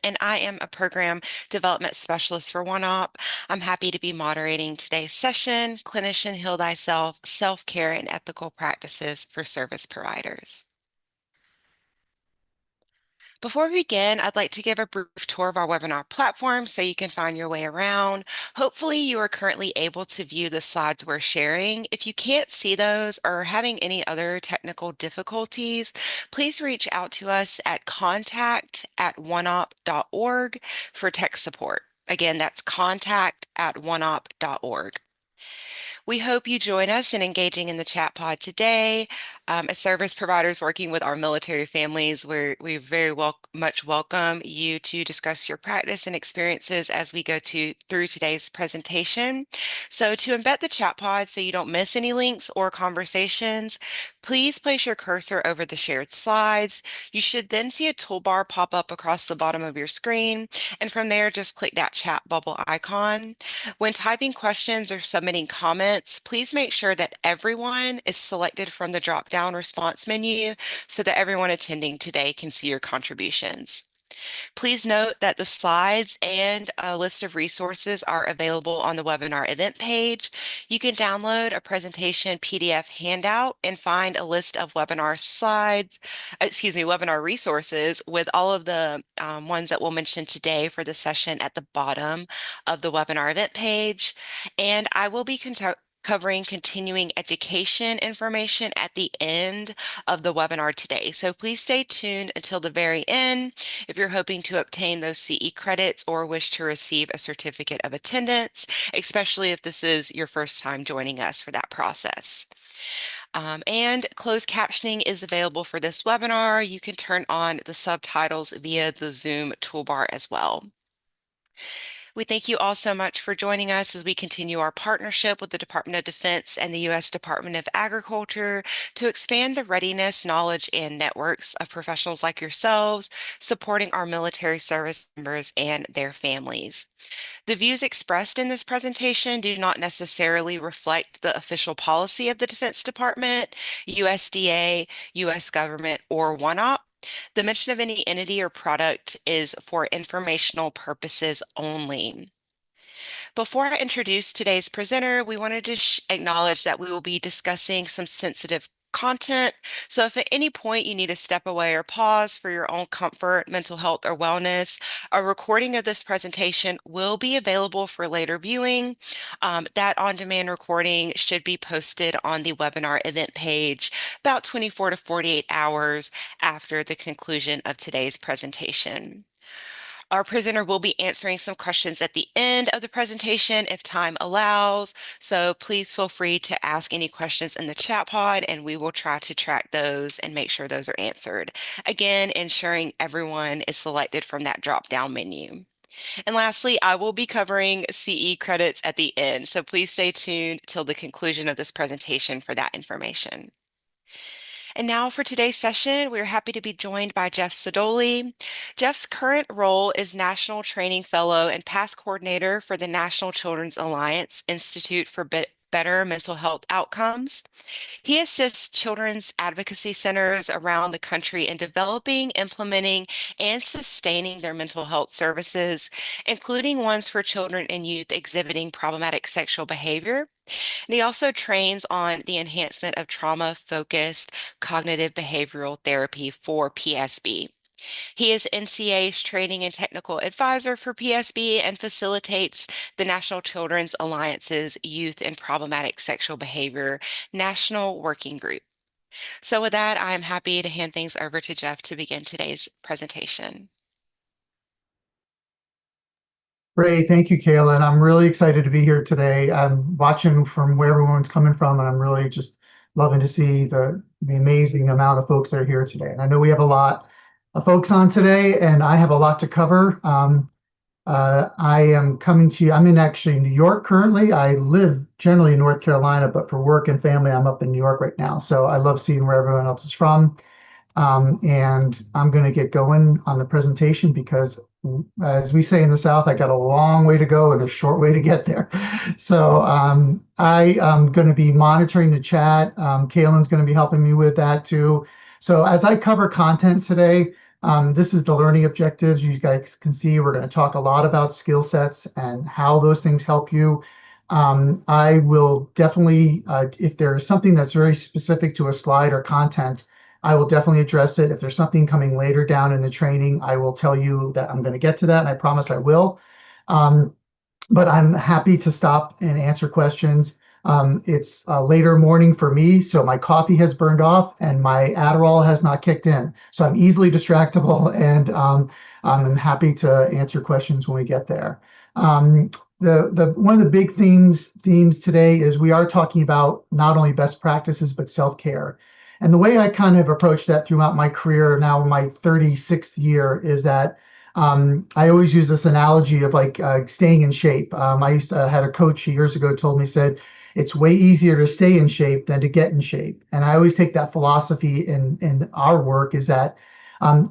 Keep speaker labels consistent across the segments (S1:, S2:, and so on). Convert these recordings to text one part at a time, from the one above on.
S1: and I am a program development specialist for OneOp. I'm happy to be moderating today's session, Clinician Heal Thyself, Self-Care and Ethical Practices for Service Providers. Before we begin, I'd like to give a brief tour of our webinar platform so you can find your way around. Hopefully, you are currently able to view the slides we're sharing. If you can't see those or are having any other technical difficulties, please reach out to us at contact@oneop.org for tech support. Again, that's contact@oneop.org. We hope you join us in engaging in the chat pod today. As service providers working with our military families, we very much welcome you to discuss your practice and experiences as we go through today's presentation. So to embed the chat pod so you don't miss any links or conversations, please place your cursor over the shared slides. You should then see a toolbar pop up across the bottom of your screen, and from there, just click that chat bubble icon. When typing questions or submitting comments, please make sure that everyone is selected from the drop-down response menu so that everyone attending today can see your contributions. Please note that the slides and a list of resources are available on the webinar event page. You can download a presentation PDF handout and find a list of webinar resources with all of the ones that we'll mention today for the session at the bottom of the webinar event page. And I will be covering continuing education information at the end of the webinar today. So please stay tuned until the very end if you're hoping to obtain those CE credits or wish to receive a certificate of attendance, especially if this is your first time joining us for that process. And closed captioning is available for this webinar. You can turn on the subtitles via the Zoom toolbar as well. We thank you all so much for joining us as we continue our partnership with the Department of Defense and the U.S. Department of Agriculture to expand the readiness, knowledge, and networks of professionals like yourselves supporting our military service members and their families. The views expressed in this presentation do not necessarily reflect the official policy of the Defense Department, USDA, U.S. government, or OneOp. The mention of any entity or product is for informational purposes only. Before I introduce today's presenter, we wanted to acknowledge that we will be discussing some sensitive content. So if at any point you need to step away or pause for your own comfort, mental health, or wellness, a recording of this presentation will be available for later viewing. That on-demand recording should be posted on the webinar event page about 24 to 48 hours after the conclusion of today's presentation. Our presenter will be answering some questions at the end of the presentation if time allows, so please feel free to ask any questions in the chat pod and we will try to track those and make sure those are answered. Again, ensuring everyone is selected from that drop-down menu. And lastly, I will be covering CE credits at the end, so please stay tuned till the conclusion of this presentation for that information. And now for today's session, we're happy to be joined by Jeff Sodoli. Jeff's current role is National Training Fellow and Past Coordinator for the National Children's Alliance Institute for Better Mental Health Outcomes. He assists children's advocacy centers around the country in developing, implementing, and sustaining their mental health services, including ones for children and youth exhibiting problematic sexual behavior. And he also trains on the enhancement of trauma-focused cognitive behavioral therapy for PSB. He is NCA's training and technical advisor for PSB and facilitates the National Children's Alliance's Youth and Problematic Sexual Behavior National Working Group. So with that, I am happy to hand things over to Jeff to begin today's presentation.
S2: Great, thank you, Kayla. And I'm really excited to be here today. I'm watching from where everyone's coming from, and I'm really just loving to see the amazing amount of folks that are here today. And I know we have a lot of folks on today, and I have a lot to cover. I am coming to you. I'm in actually New York currently. I live generally in North Carolina, but for work and family, I'm up in New York right now. So I love seeing where everyone else is from. And I'm going to get going on the presentation because, as we say in the South, I got a long way to go and a short way to get there. So I am going to be monitoring the chat. Kaylin's going to be helping me with that too. So as I cover content today, This is the learning objectives. You guys can see we're going to talk a lot about skill sets and how those things help you. I will definitely, if there is something that's very specific to a slide or content, I will definitely address it. If there's something coming later down in the training, I will tell you that I'm going to get to that, and I promise I will. Um, but I'm happy to stop and answer questions. It's a later morning for me, so my coffee has burned off and my Adderall has not kicked in. So I'm easily distractible, and I'm happy to answer questions when we get there. Um, the one of the big themes today is we are talking about not only best practices but self-care. And the way I kind of approach that throughout my career, now my 36th year, is that I always use this analogy of like staying in shape. I used to had a coach years ago told me, said it's way easier to stay in shape than to get in shape. And I always take that philosophy in our work, is that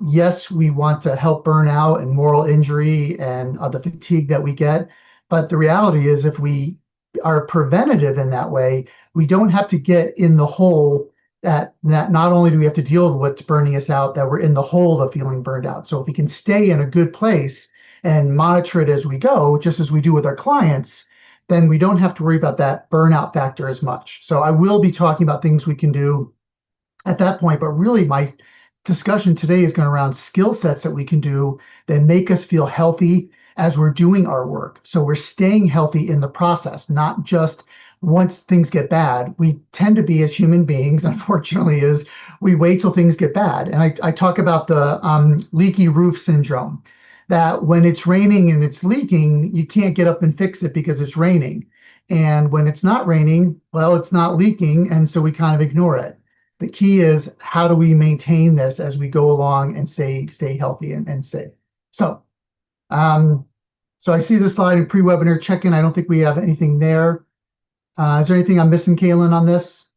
S2: yes, we want to help burnout and moral injury and the fatigue that we get. But the reality is, if we are preventative in that way, we don't have to get in the hole. That not only do we have to deal with what's burning us out, that we're in the hole of feeling burned out. So if we can stay in a good place and monitor it as we go, just as we do with our clients, then we don't have to worry about that burnout factor as much. So I will be talking about things we can do at that point, but really my discussion today is going around skill sets that we can do that make us feel healthy as we're doing our work. So we're staying healthy in the process, not just once things get bad. We tend to be, as human beings, unfortunately, is we wait till things get bad. And I talk about the leaky roof syndrome, that when it's raining and it's leaking, you can't get up and fix it because it's raining. And when it's not raining, well, it's not leaking. And so we kind of ignore it. The key is, how do we maintain this as we go along and stay healthy and safe. So um, so I see this slide in pre-webinar check-in. I don't think we have anything there. Is there anything I'm missing, Kaylin, on this?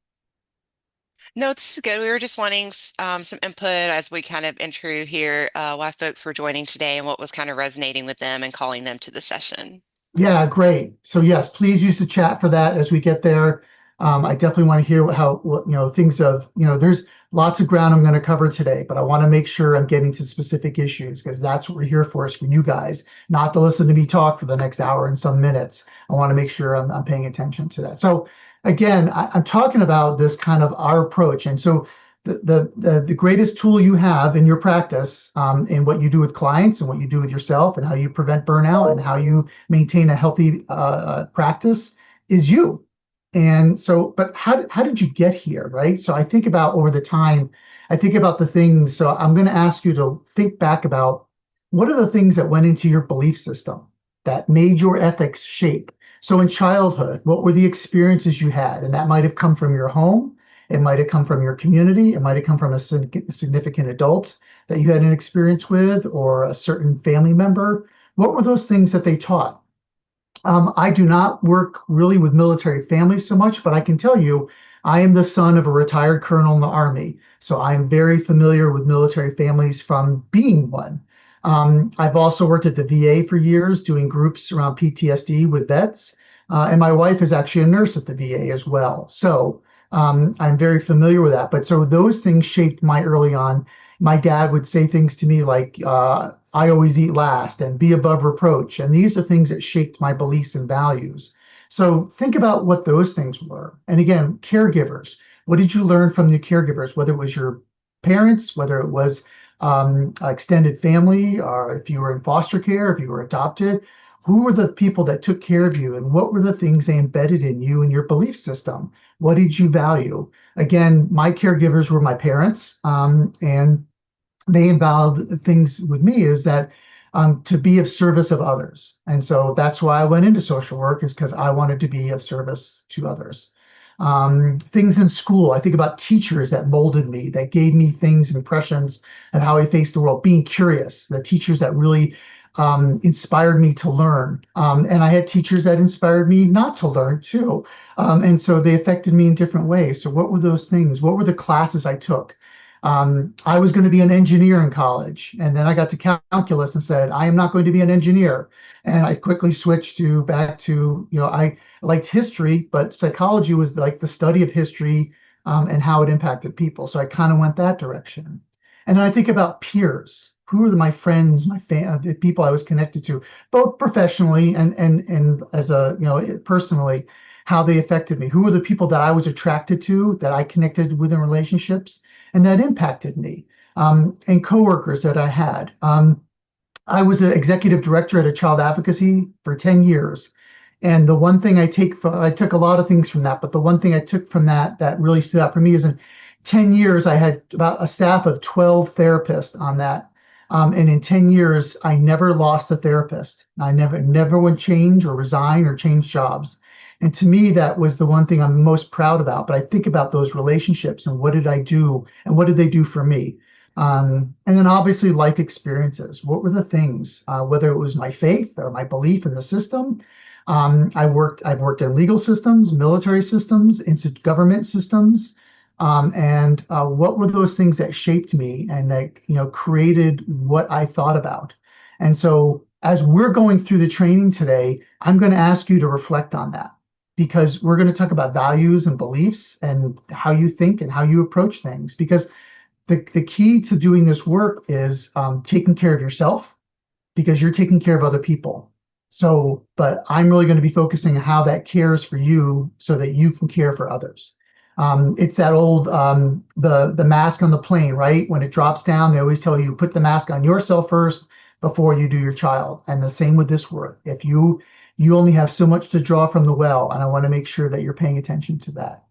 S1: No, this is good. We were just wanting some input as we kind of intro here, why folks were joining today and what was kind of resonating with them and calling them to the session.
S2: Yeah, great. So yes, please use the chat for that as we get there. I definitely want to hear what things of, there's lots of ground I'm going to cover today, but I want to make sure I'm getting to specific issues, because that's what we're here for, is for you guys, not to listen to me talk for the next hour and some minutes. I want to make sure I'm paying attention to that. So again, I'm talking about this kind of our approach. And so the greatest tool you have in your practice, in what you do with clients and what you do with yourself and how you prevent burnout and how you maintain a healthy practice, is you. And so, but how did you get here, right? So I think about over the time, I think about the things. So I'm going to ask you to think back about, what are the things that went into your belief system that made your ethics shape? So in childhood, what were the experiences you had? And that might have come from your home. It might have come from your community. It might have come from a significant adult that you had an experience with, or a certain family member. What were those things that they taught? I do not work really with military families so much, but I can tell you, I am the son of a retired colonel in the Army. So I'm very familiar with military families from being one. I've also worked at the VA for years doing groups around PTSD with vets. And my wife is actually a nurse at the VA as well. So I'm very familiar with that. But so those things shaped my early on. My dad would say things to me like, I always eat last and be above reproach. And these are things that shaped my beliefs and values. So think about what those things were. And again, caregivers. What did you learn from the caregivers, whether it was your parents, whether it was extended family, or if you were in foster care, if you were adopted? Who were the people that took care of you, and what were the things they embedded in you and your belief system? What did you value? Again, my caregivers were my parents, and they involved things with me, is that to be of service of others. And so that's why I went into social work, is because I wanted to be of service to others. Things in school, I think about teachers that molded me, that gave me things, impressions of how I face the world, being curious, the teachers that really inspired me to learn. And I had teachers that inspired me not to learn too. And so they affected me in different ways. So what were those things? What were the classes I took? I was going to be an engineer in college, and then I got to calculus and said, I am not going to be an engineer. And I quickly switched to back to, I liked history, but psychology was like the study of history, and how it impacted people. So I kind of went that direction. And then I think about peers. Who are my friends, the people I was connected to, both professionally and as a, personally, how they affected me. Who are the people that I was attracted to, that I connected with in relationships, and that impacted me, and coworkers that I had. I was an executive director at a child advocacy for 10 years. And the one thing I took a lot of things from that, but the one thing I took from that that really stood out for me is in 10 years, I had about a staff of 12 therapists on that. And in 10 years, I never lost a therapist. I never would change or resign or change jobs. And to me, that was the one thing I'm most proud about. But I think about those relationships and what did I do and what did they do for me? And then obviously life experiences. What were the things, whether it was my faith or my belief in the system? I've worked in legal systems, military systems, into government systems. And what were those things that shaped me and that, created what I thought about? And so as we're going through the training today, I'm going to ask you to reflect on that because we're going to talk about values and beliefs and how you think and how you approach things. Because the key to doing this work is taking care of yourself because you're taking care of other people. So, but I'm really going to be focusing on how that cares for you so that you can care for others. It's that old the mask on the plane, right? When it drops down, they always tell you put the mask on yourself first before you do your child. And the same with this work. If you only have so much to draw from the well, and I want to make sure that you're paying attention to that.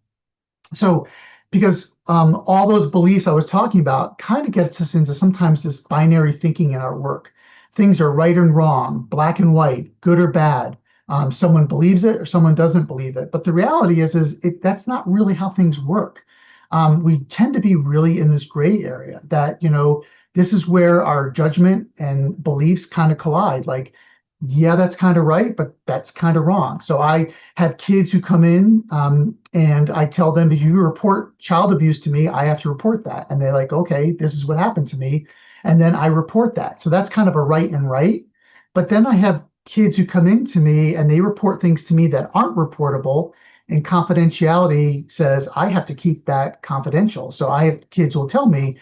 S2: So, because all those beliefs I was talking about kind of gets us into sometimes this binary thinking in our work. Things are right and wrong, black and white, good or bad. Someone believes it or someone doesn't believe it. But the reality is that's not really how things work. We tend to be really in this gray area that, this is where our judgment and beliefs kind of collide. Like, yeah, that's kind of right, but that's kind of wrong. So I have kids who come in, and I tell them, if you report child abuse to me, I have to report that. And they're like, okay, this is what happened to me. And then I report that. So that's kind of a right and right. But then I have kids who come in to me and they report things to me that aren't reportable. And confidentiality says I have to keep that confidential. So I have kids who will tell me,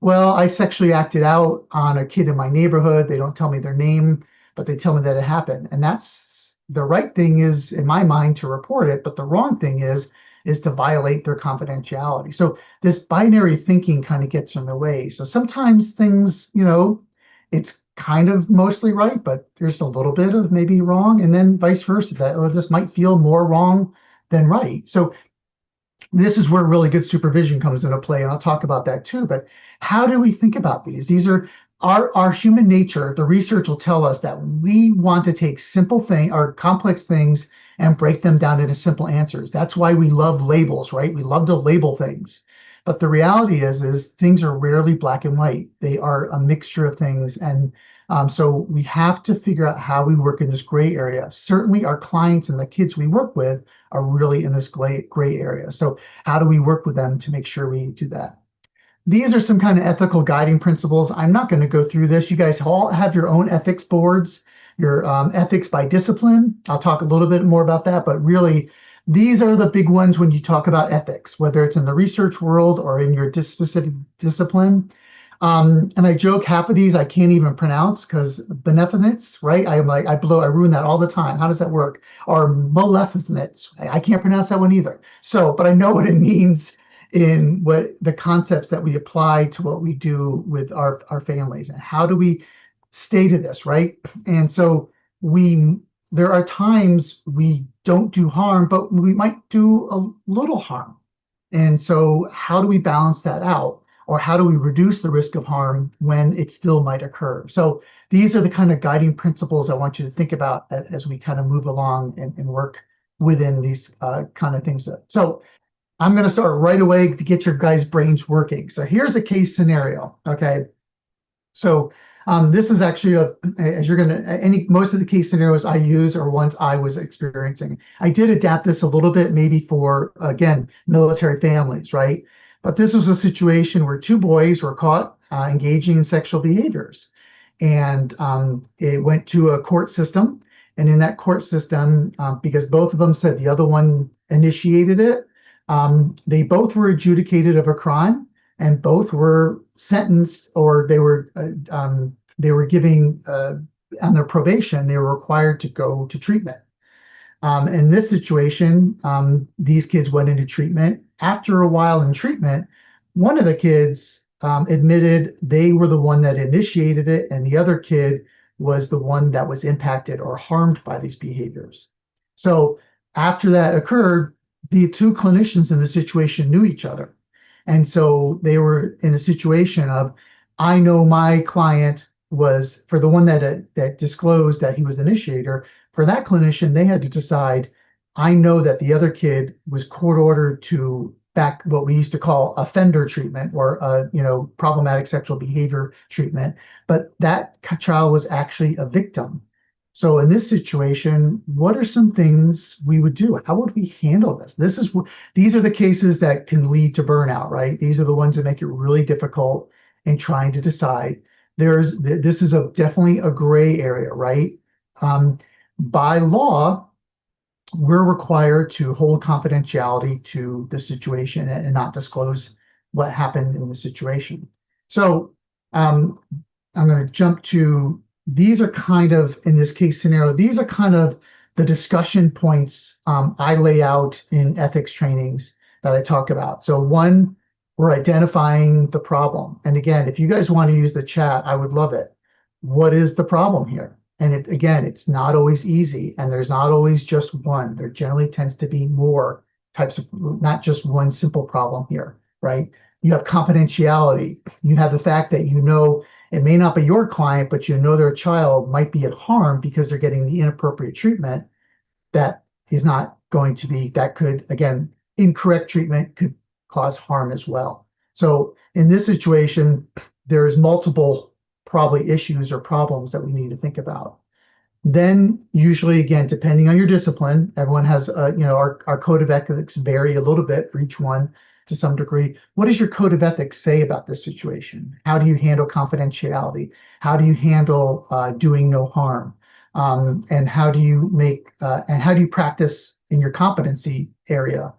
S2: well, I sexually acted out on a kid in my neighborhood. They don't tell me their name, but they tell me that it happened. And that's the right thing is, in my mind, to report it. But the wrong thing is to violate their confidentiality. So this binary thinking kind of gets in the way. So sometimes things, it's kind of mostly right, but there's a little bit of maybe wrong, and then vice versa. That this might feel more wrong than right. So this is where really good supervision comes into play, and I'll talk about that too. But how do we think about these? These are our human nature. The research will tell us that we want to take simple thing or complex things and break them down into simple answers. That's why we love labels, right? We love to label things. But the reality is things are rarely black and white. They are a mixture of things. And so we have to figure out how we work in this gray area. Certainly our clients and the kids we work with are really in this gray area. So how do we work with them to make sure we do that? These are some kind of ethical guiding principles. I'm not going to go through this. You guys all have your own ethics boards, your ethics by discipline. I'll talk a little bit more about that, but really, these are the big ones when you talk about ethics, whether it's in the research world or in your specific discipline. And I joke half of these I can't even pronounce because beneficence, right? I'm like, I ruin that all the time. How does that work? Or maleficence. I can't pronounce that one either. So, but I know what it means in what the concepts that we apply to what we do with our families and how do we stay to this, right? And so there are times we don't do harm, but we might do a little harm. And so how do we balance that out? Or how do we reduce the risk of harm when it still might occur? So these are the kind of guiding principles I want you to think about as we kind of move along and work within these kind of things. So I'm going to start right away to get your guys' brains working. So here's a case scenario. Okay. So this is actually as you're going to, most of the case scenarios I use are ones I was experiencing. I did adapt this a little bit, maybe for, again, military families, right? But this was a situation where two boys were caught engaging in sexual behaviors. And it went to a court system. And in that court system, because both of them said the other one initiated it, they both were adjudicated of a crime. and both were sentenced, or they were giving on their probation, they were required to go to treatment. In this situation, these kids went into treatment. After a while in treatment, one of the kids admitted they were the one that initiated it, and the other kid was the one that was impacted or harmed by these behaviors. So after that occurred, the two clinicians in the situation knew each other. And so they were in a situation of, I know my client was, for the one that disclosed that he was the initiator, for that clinician, they had to decide, I know that the other kid was court ordered to back what we used to call offender treatment, or problematic sexual behavior treatment, but that child was actually a victim. So in this situation, what are some things we would do? How would we handle this? These are the cases that can lead to burnout, right? These are the ones that make it really difficult in trying to decide. This is definitely a gray area, right? By law, we're required to hold confidentiality to the situation and not disclose what happened in the situation. So um, I'm going to jump to, these are kind of, in this case scenario, these are kind of the discussion points I lay out in ethics trainings that I talk about. So one, we're identifying the problem. And again, if you guys want to use the chat, I would love it. What is the problem here? And again, it's not always easy, and there's not always just one. There generally tends to be more types of, not just one simple problem here, right? You have confidentiality. You have the fact that it may not be your client, but their child might be at harm because they're getting the inappropriate treatment that is not going to be, that could, again, incorrect treatment could cause harm as well. So in this situation, there's multiple probably issues or problems that we need to think about. Then usually, again, depending on your discipline, everyone has, our code of ethics vary a little bit for each one to some degree. What does your code of ethics say about this situation? How do you handle confidentiality? How do you handle doing no harm? And how do you practice in your competency area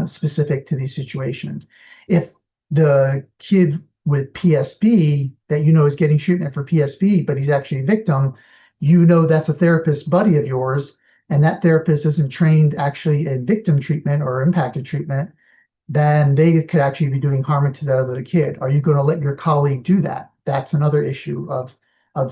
S2: specific to these situations? If the kid with PSB that is getting treatment for PSB, but he's actually a victim, that's a therapist buddy of yours, and that therapist isn't trained actually in victim treatment or impacted treatment, then they could actually be doing harm to that other kid. Are you going to let your colleague do that? That's another issue of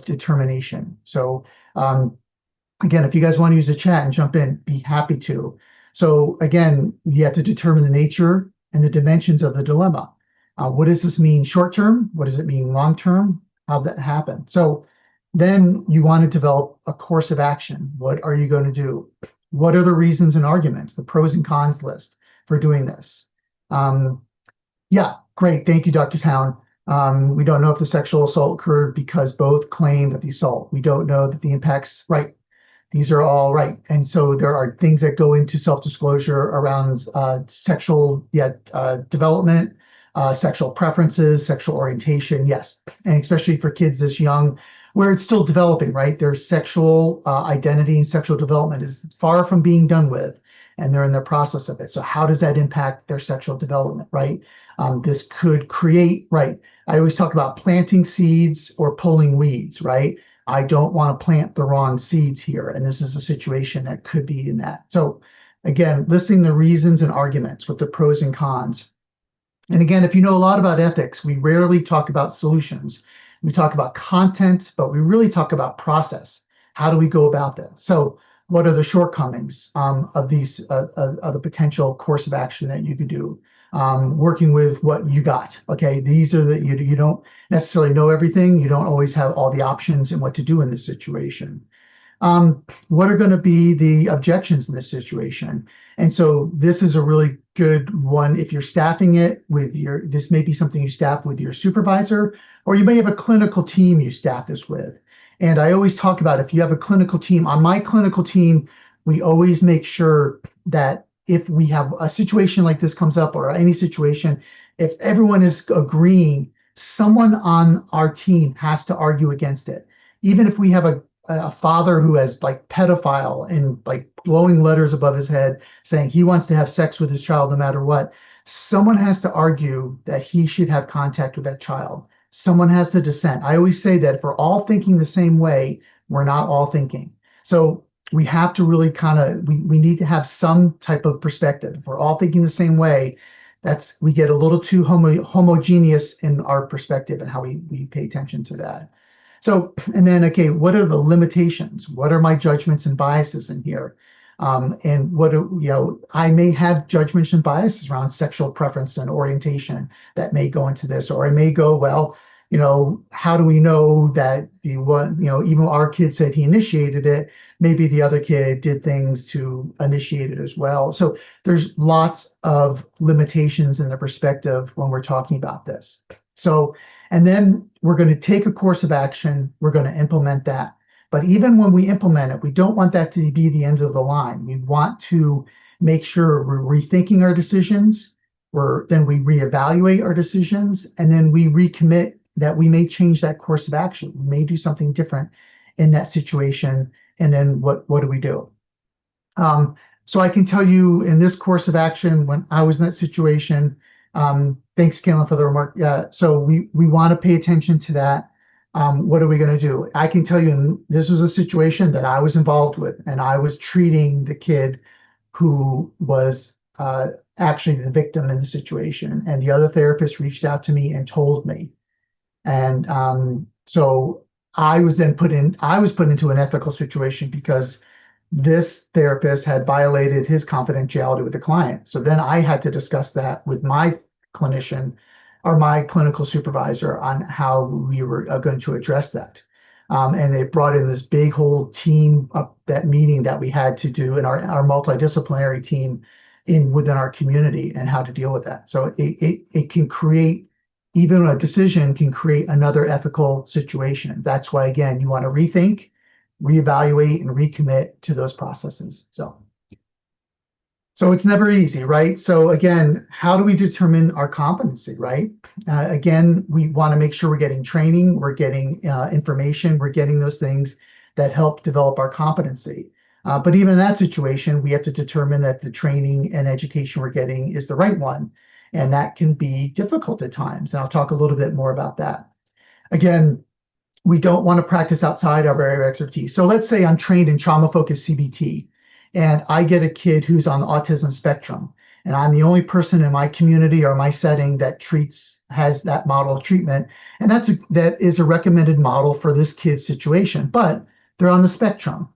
S2: determination. So again, if you guys want to use the chat and jump in, be happy to. So again, you have to determine the nature and the dimensions of the dilemma. What does this mean short term? What does it mean long term? How did that happen? So then you want to develop a course of action. What are you going to do? What are the reasons and arguments, the pros and cons list for doing this? Yeah, great. Thank you, Dr. Town. We don't know if the sexual assault occurred because both claim that the assault. We don't know that the impacts, right. These are all right. And so there are things that go into self-disclosure around sexual development, sexual preferences, sexual orientation, yes. And especially for kids this young, where it's still developing, right? Their sexual identity and sexual development is far from being done with, and they're in the process of it. So how does that impact their sexual development, right? This could create, right? I always talk about planting seeds or pulling weeds, right? I don't want to plant the wrong seeds here. And this is a situation that could be in that. So again, listing the reasons and arguments with the pros and cons. And again, if you know a lot about ethics, we rarely talk about solutions. We talk about content, but we really talk about process. How do we go about this? So what are the shortcomings of the potential course of action that you could do? Working with what you got. Okay, these are you don't necessarily know everything. You don't always have all the options and what to do in this situation. What are going to be the objections in this situation? And so this is a really good one. If you're staffing it with this may be something you staff with your supervisor, or you may have a clinical team you staff this with. And I always talk about, if you have a clinical team, on my clinical team, we always make sure that if we have a situation like this comes up, or any situation, if everyone is agreeing, someone on our team has to argue against it. Even if we have a father who has like pedophile and like glowing letters above his head saying he wants to have sex with his child no matter what, Someone has to argue that he should have contact with that child. Someone has to dissent. I always say that if we're all thinking the same way, we're not all thinking. So we have to really we need to have some type of perspective. If we're all thinking the same way, that's we get a little too homogeneous in our perspective and how we pay attention to that. So, and then, okay, what are the limitations? What are my judgments and biases in here? And what do, I may have judgments and biases around sexual preference and orientation that may go into this, or I may go, well, how do we know that the one, even though our kid said he initiated it, maybe the other kid did things to initiate it as well. So there's lots of limitations in the perspective when we're talking about this. So, and then we're going to take a course of action, we're going to implement that. But even when we implement it, we don't want that to be the end of the line. We want to make sure we're rethinking our decisions, then we reevaluate our decisions, and then we recommit that we may change that course of action. We may do something different in that situation. And then what do we do? So I can tell you in this course of action, when I was in that situation, thanks, Kaylin, for the remark. Yeah, so we want to pay attention to that. What are we going to do? I can tell you this was a situation that I was involved with, and I was treating the kid who was actually the victim in the situation. And the other therapist reached out to me and told me. And so I was put into an ethical situation because this therapist had violated his confidentiality with the client. So then I had to discuss that with my clinician or my clinical supervisor on how we were going to address that. And they brought in this big whole team up that meeting that we had to do in our multidisciplinary team within our community and how to deal with that. So it can create, even a decision can create another ethical situation. That's why, again, you want to rethink, reevaluate, and recommit to those processes. So it's never easy, right? So again, how do we determine our competency, right? Again, we want to make sure we're getting training, we're getting information, we're getting those things that help develop our competency. But even in that situation, we have to determine that the training and education we're getting is the right one. And that can be difficult at times. And I'll talk a little bit more about that. Again, we don't want to practice outside our area of expertise. So let's say I'm trained in trauma-focused CBT, and I get a kid who's on the autism spectrum, and I'm the only person in my community or my setting that has that model of treatment. And that is a recommended model for this kid's situation, but they're on the spectrum.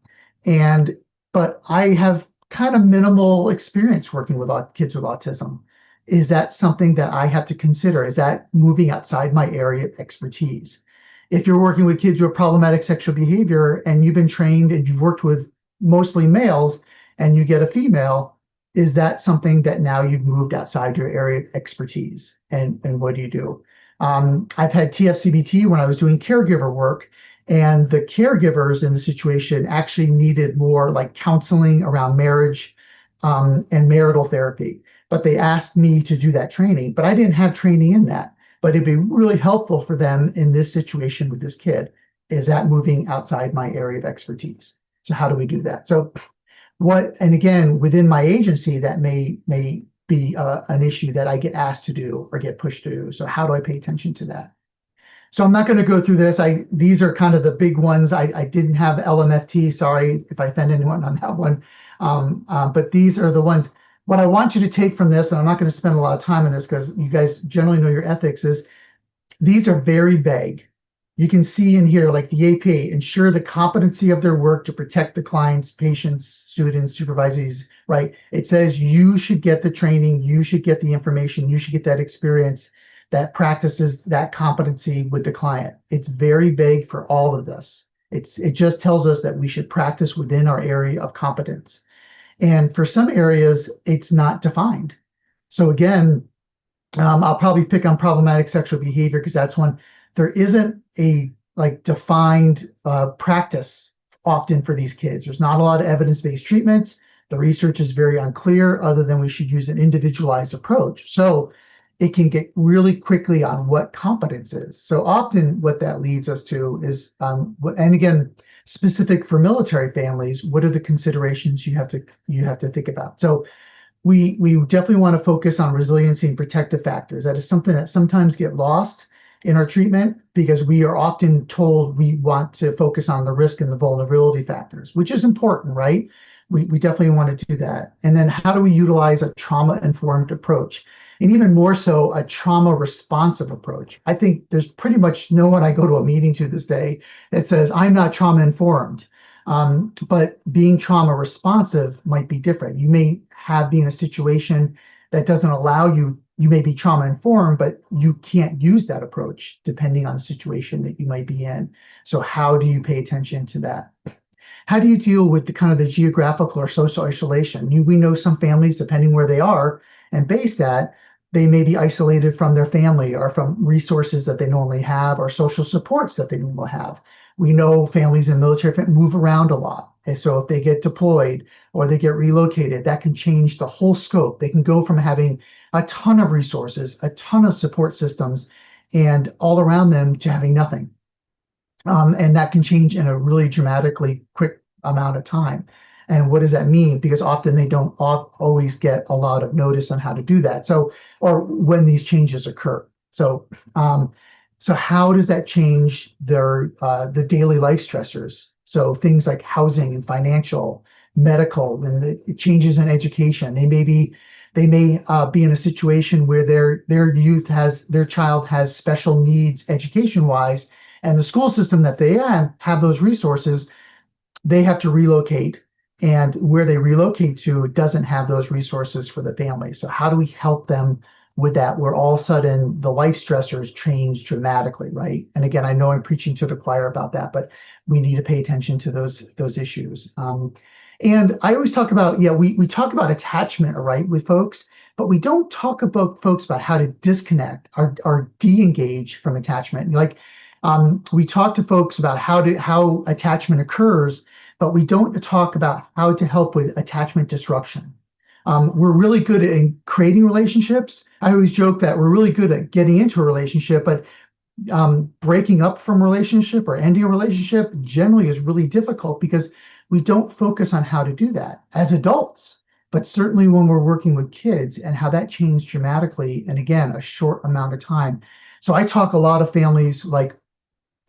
S2: But I have kind of minimal experience working with kids with autism. Is that something that I have to consider? Is that moving outside my area of expertise? If you're working with kids who have problematic sexual behavior and you've been trained and you've worked with mostly males and you get a female, is that something that now you've moved outside your area of expertise? And what do you do? I've had TFCBT when I was doing caregiver work, and the caregivers in the situation actually needed more like counseling around marriage and marital therapy. But they asked me to do that training, but I didn't have training in that. But it'd be really helpful for them in this situation with this kid. Is that moving outside my area of expertise? So how do we do that? So and again, within my agency, that may be an issue that I get asked to do or get pushed to do. So how do I pay attention to that? So I'm not going to go through this. These are kind of the big ones. I didn't have LMFT. Sorry if I offend anyone on that one. But these are the ones. What I want you to take from this, and I'm not going to spend a lot of time on this because you guys generally know your ethics, is these are very vague. You can see in here, like the APA, ensure the competency of their work to protect the clients, patients, students, supervisees, right? It says you should get the training, you should get the information, you should get that experience that practices that competency with the client. It's very vague for all of this. It just tells us that we should practice within our area of competence. And for some areas, it's not defined. So again, I'll probably pick on problematic sexual behavior because that's one. There isn't a defined practice often for these kids. There's not a lot of evidence-based treatments. The research is very unclear other than we should use an individualized approach. So it can get really quickly on what competence is. So often what that leads us to is, and again, specific for military families, what are the considerations you have to think about? So we definitely want to focus on resiliency and protective factors. That is something that sometimes get lost in our treatment because we are often told we want to focus on the risk and the vulnerability factors, which is important, right? We definitely want to do that. And then how do we utilize a trauma-informed approach? And even more so, a trauma-responsive approach. I think there's pretty much no one I go to a meeting to this day that says, I'm not trauma-informed. But being trauma responsive might be different. You may have been in a situation that doesn't allow you, you may be trauma informed, but you can't use that approach depending on the situation that you might be in. So how do you pay attention to that? How do you deal with the kind of the geographical or social isolation? We know some families, depending where they are and based at, they may be isolated from their family or from resources that they normally have or social supports that they normally have. We know families in military move around a lot. And so if they get deployed or they get relocated, that can change the whole scope. They can go from having a ton of resources, a ton of support systems, and all around them to having nothing. And that can change in a really dramatically quick amount of time. And what does that mean? Because often they don't always get a lot of notice on how to do that. So, or when these changes occur. Um, so how does that change their the daily life stressors? So things like housing and financial, medical, and the changes in education. They may be in a situation where their child has special needs education wise, and the school system that they have those resources, they have to relocate. And where they relocate to doesn't have those resources for the family. So how do we help them with that? Where all of a sudden the life stressors change dramatically, right? And again, I know I'm preaching to the choir about that, but we need to pay attention to those issues. And I always talk about, yeah, we talk about attachment, right, with folks, but we don't talk about folks about how to disconnect or de-engage from attachment. Like we talk to folks about how attachment occurs, but we don't talk about how to help with attachment disruption. We're really good at creating relationships. I always joke that we're really good at getting into a relationship, but breaking up from a relationship or ending a relationship generally is really difficult because we don't focus on how to do that as adults. But certainly when we're working with kids and how that changed dramatically, and again, a short amount of time. So I talk a lot of families like,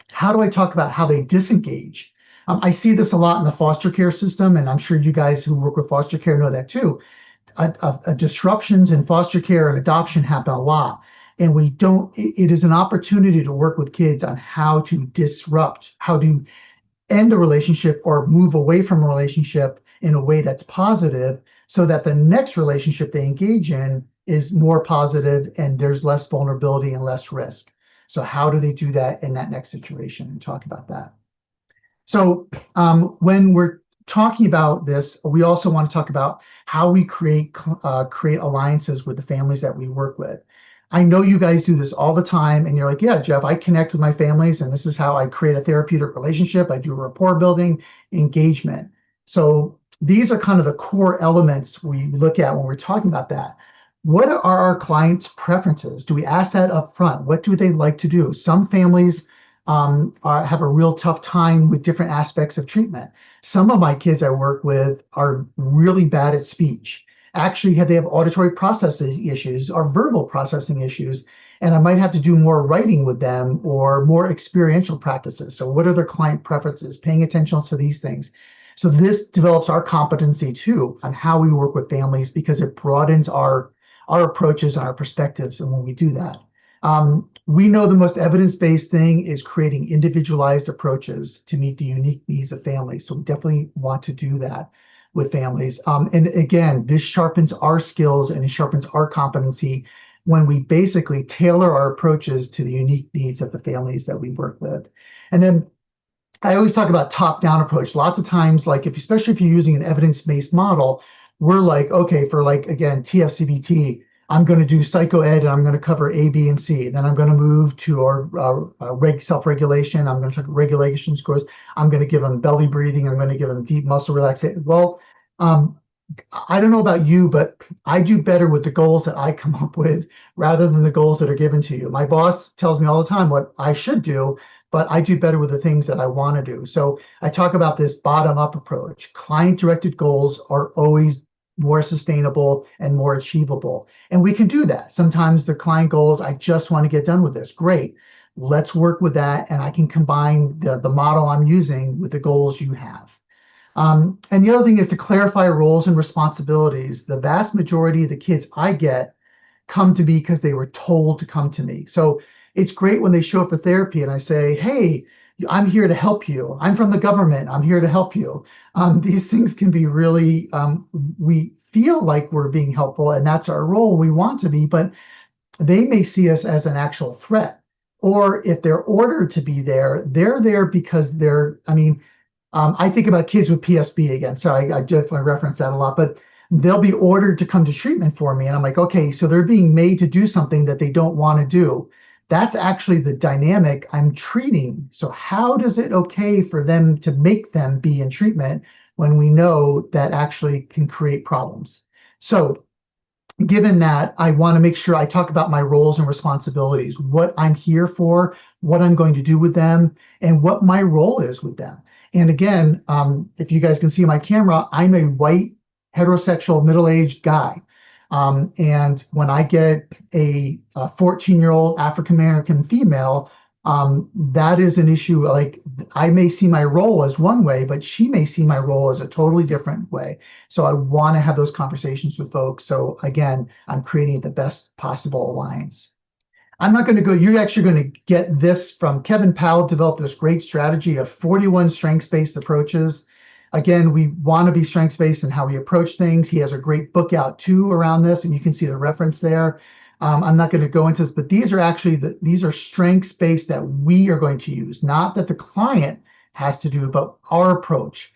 S2: how do I talk about how they disengage? I see this a lot in the foster care system, and I'm sure you guys who work with foster care know that too. Disruptions in foster care and adoption happen a lot. And we don't, it is an opportunity to work with kids on how to disrupt, how to end a relationship or move away from a relationship in a way that's positive so that the next relationship they engage in is more positive and there's less vulnerability and less risk. So how do they do that in that next situation and talk about that? So when we're talking about this, we also want to talk about how we create alliances with the families that we work with. I know you guys do this all the time, and you're like, yeah, Jeff, I connect with my families, and this is how I create a therapeutic relationship. I do rapport building, engagement. So these are kind of the core elements we look at when we're talking about that. What are our clients' preferences? Do we ask that up front? What do they like to do? Some families have a real tough time with different aspects of treatment. Some of my kids I work with are really bad at speech. Actually, they have auditory processing issues or verbal processing issues, and I might have to do more writing with them or more experiential practices. So what are their client preferences? Paying attention to these things. So this develops our competency too on how we work with families because it broadens our approaches and our perspectives. And when we do that, we know the most evidence-based thing is creating individualized approaches to meet the unique needs of families. So we definitely want to do that with families. And again, this sharpens our skills and it sharpens our competency when we basically tailor our approaches to the unique needs of the families that we work with. And then I always talk about top-down approach. Lots of times, like especially if you're using an evidence-based model, we're like, okay, for like, again, TFCBT, I'm going to do psychoed and I'm going to cover A, B, and C. Then I'm going to move to our self-regulation. I'm going to talk regulation scores. I'm going to give them belly breathing. I'm going to give them deep muscle relaxation. Well, I don't know about you, but I do better with the goals that I come up with rather than the goals that are given to you. My boss tells me all the time what I should do, but I do better with the things that I want to do. So I talk about this bottom-up approach. Client-directed goals are always more sustainable, and more achievable. And we can do that. Sometimes the client goals, I just want to get done with this. Great. Let's work with that. And I can combine the model I'm using with the goals you have. And the other thing is to clarify roles and responsibilities. The vast majority of the kids I get come to me because they were told to come to me. So it's great when they show up for therapy and I say, hey, I'm here to help you. I'm from the government. I'm here to help you. These things can be really, we feel like we're being helpful and that's our role. We want to be, but they may see us as an actual threat. Or if they're ordered to be there, they're there because I think about kids with PSB again. So I definitely reference that a lot, but they'll be ordered to come to treatment for me. And I'm like, okay, so they're being made to do something that they don't want to do. That's actually the dynamic I'm treating. So how does it okay for them to make them be in treatment when we know that actually can create problems? So given that, I want to make sure I talk about my roles and responsibilities, what I'm here for, what I'm going to do with them, and what my role is with them. And again, if you guys can see my camera, I'm a white, heterosexual, middle-aged guy. And when I get a 14-year-old African-American female, that is an issue. Like I may see my role as one way, but she may see my role as a totally different way. So I want to have those conversations with folks. So again, I'm creating the best possible alliance. I'm not going to go, you're actually going to get this from Kevin Powell, developed this great strategy of 41 strengths-based approaches. Again, we want to be strengths-based in how we approach things. He has a great book out too around this, and you can see the reference there. I'm not going to go into this, but these are actually these are strengths-based that we are going to use, not that the client has to do, but our approach.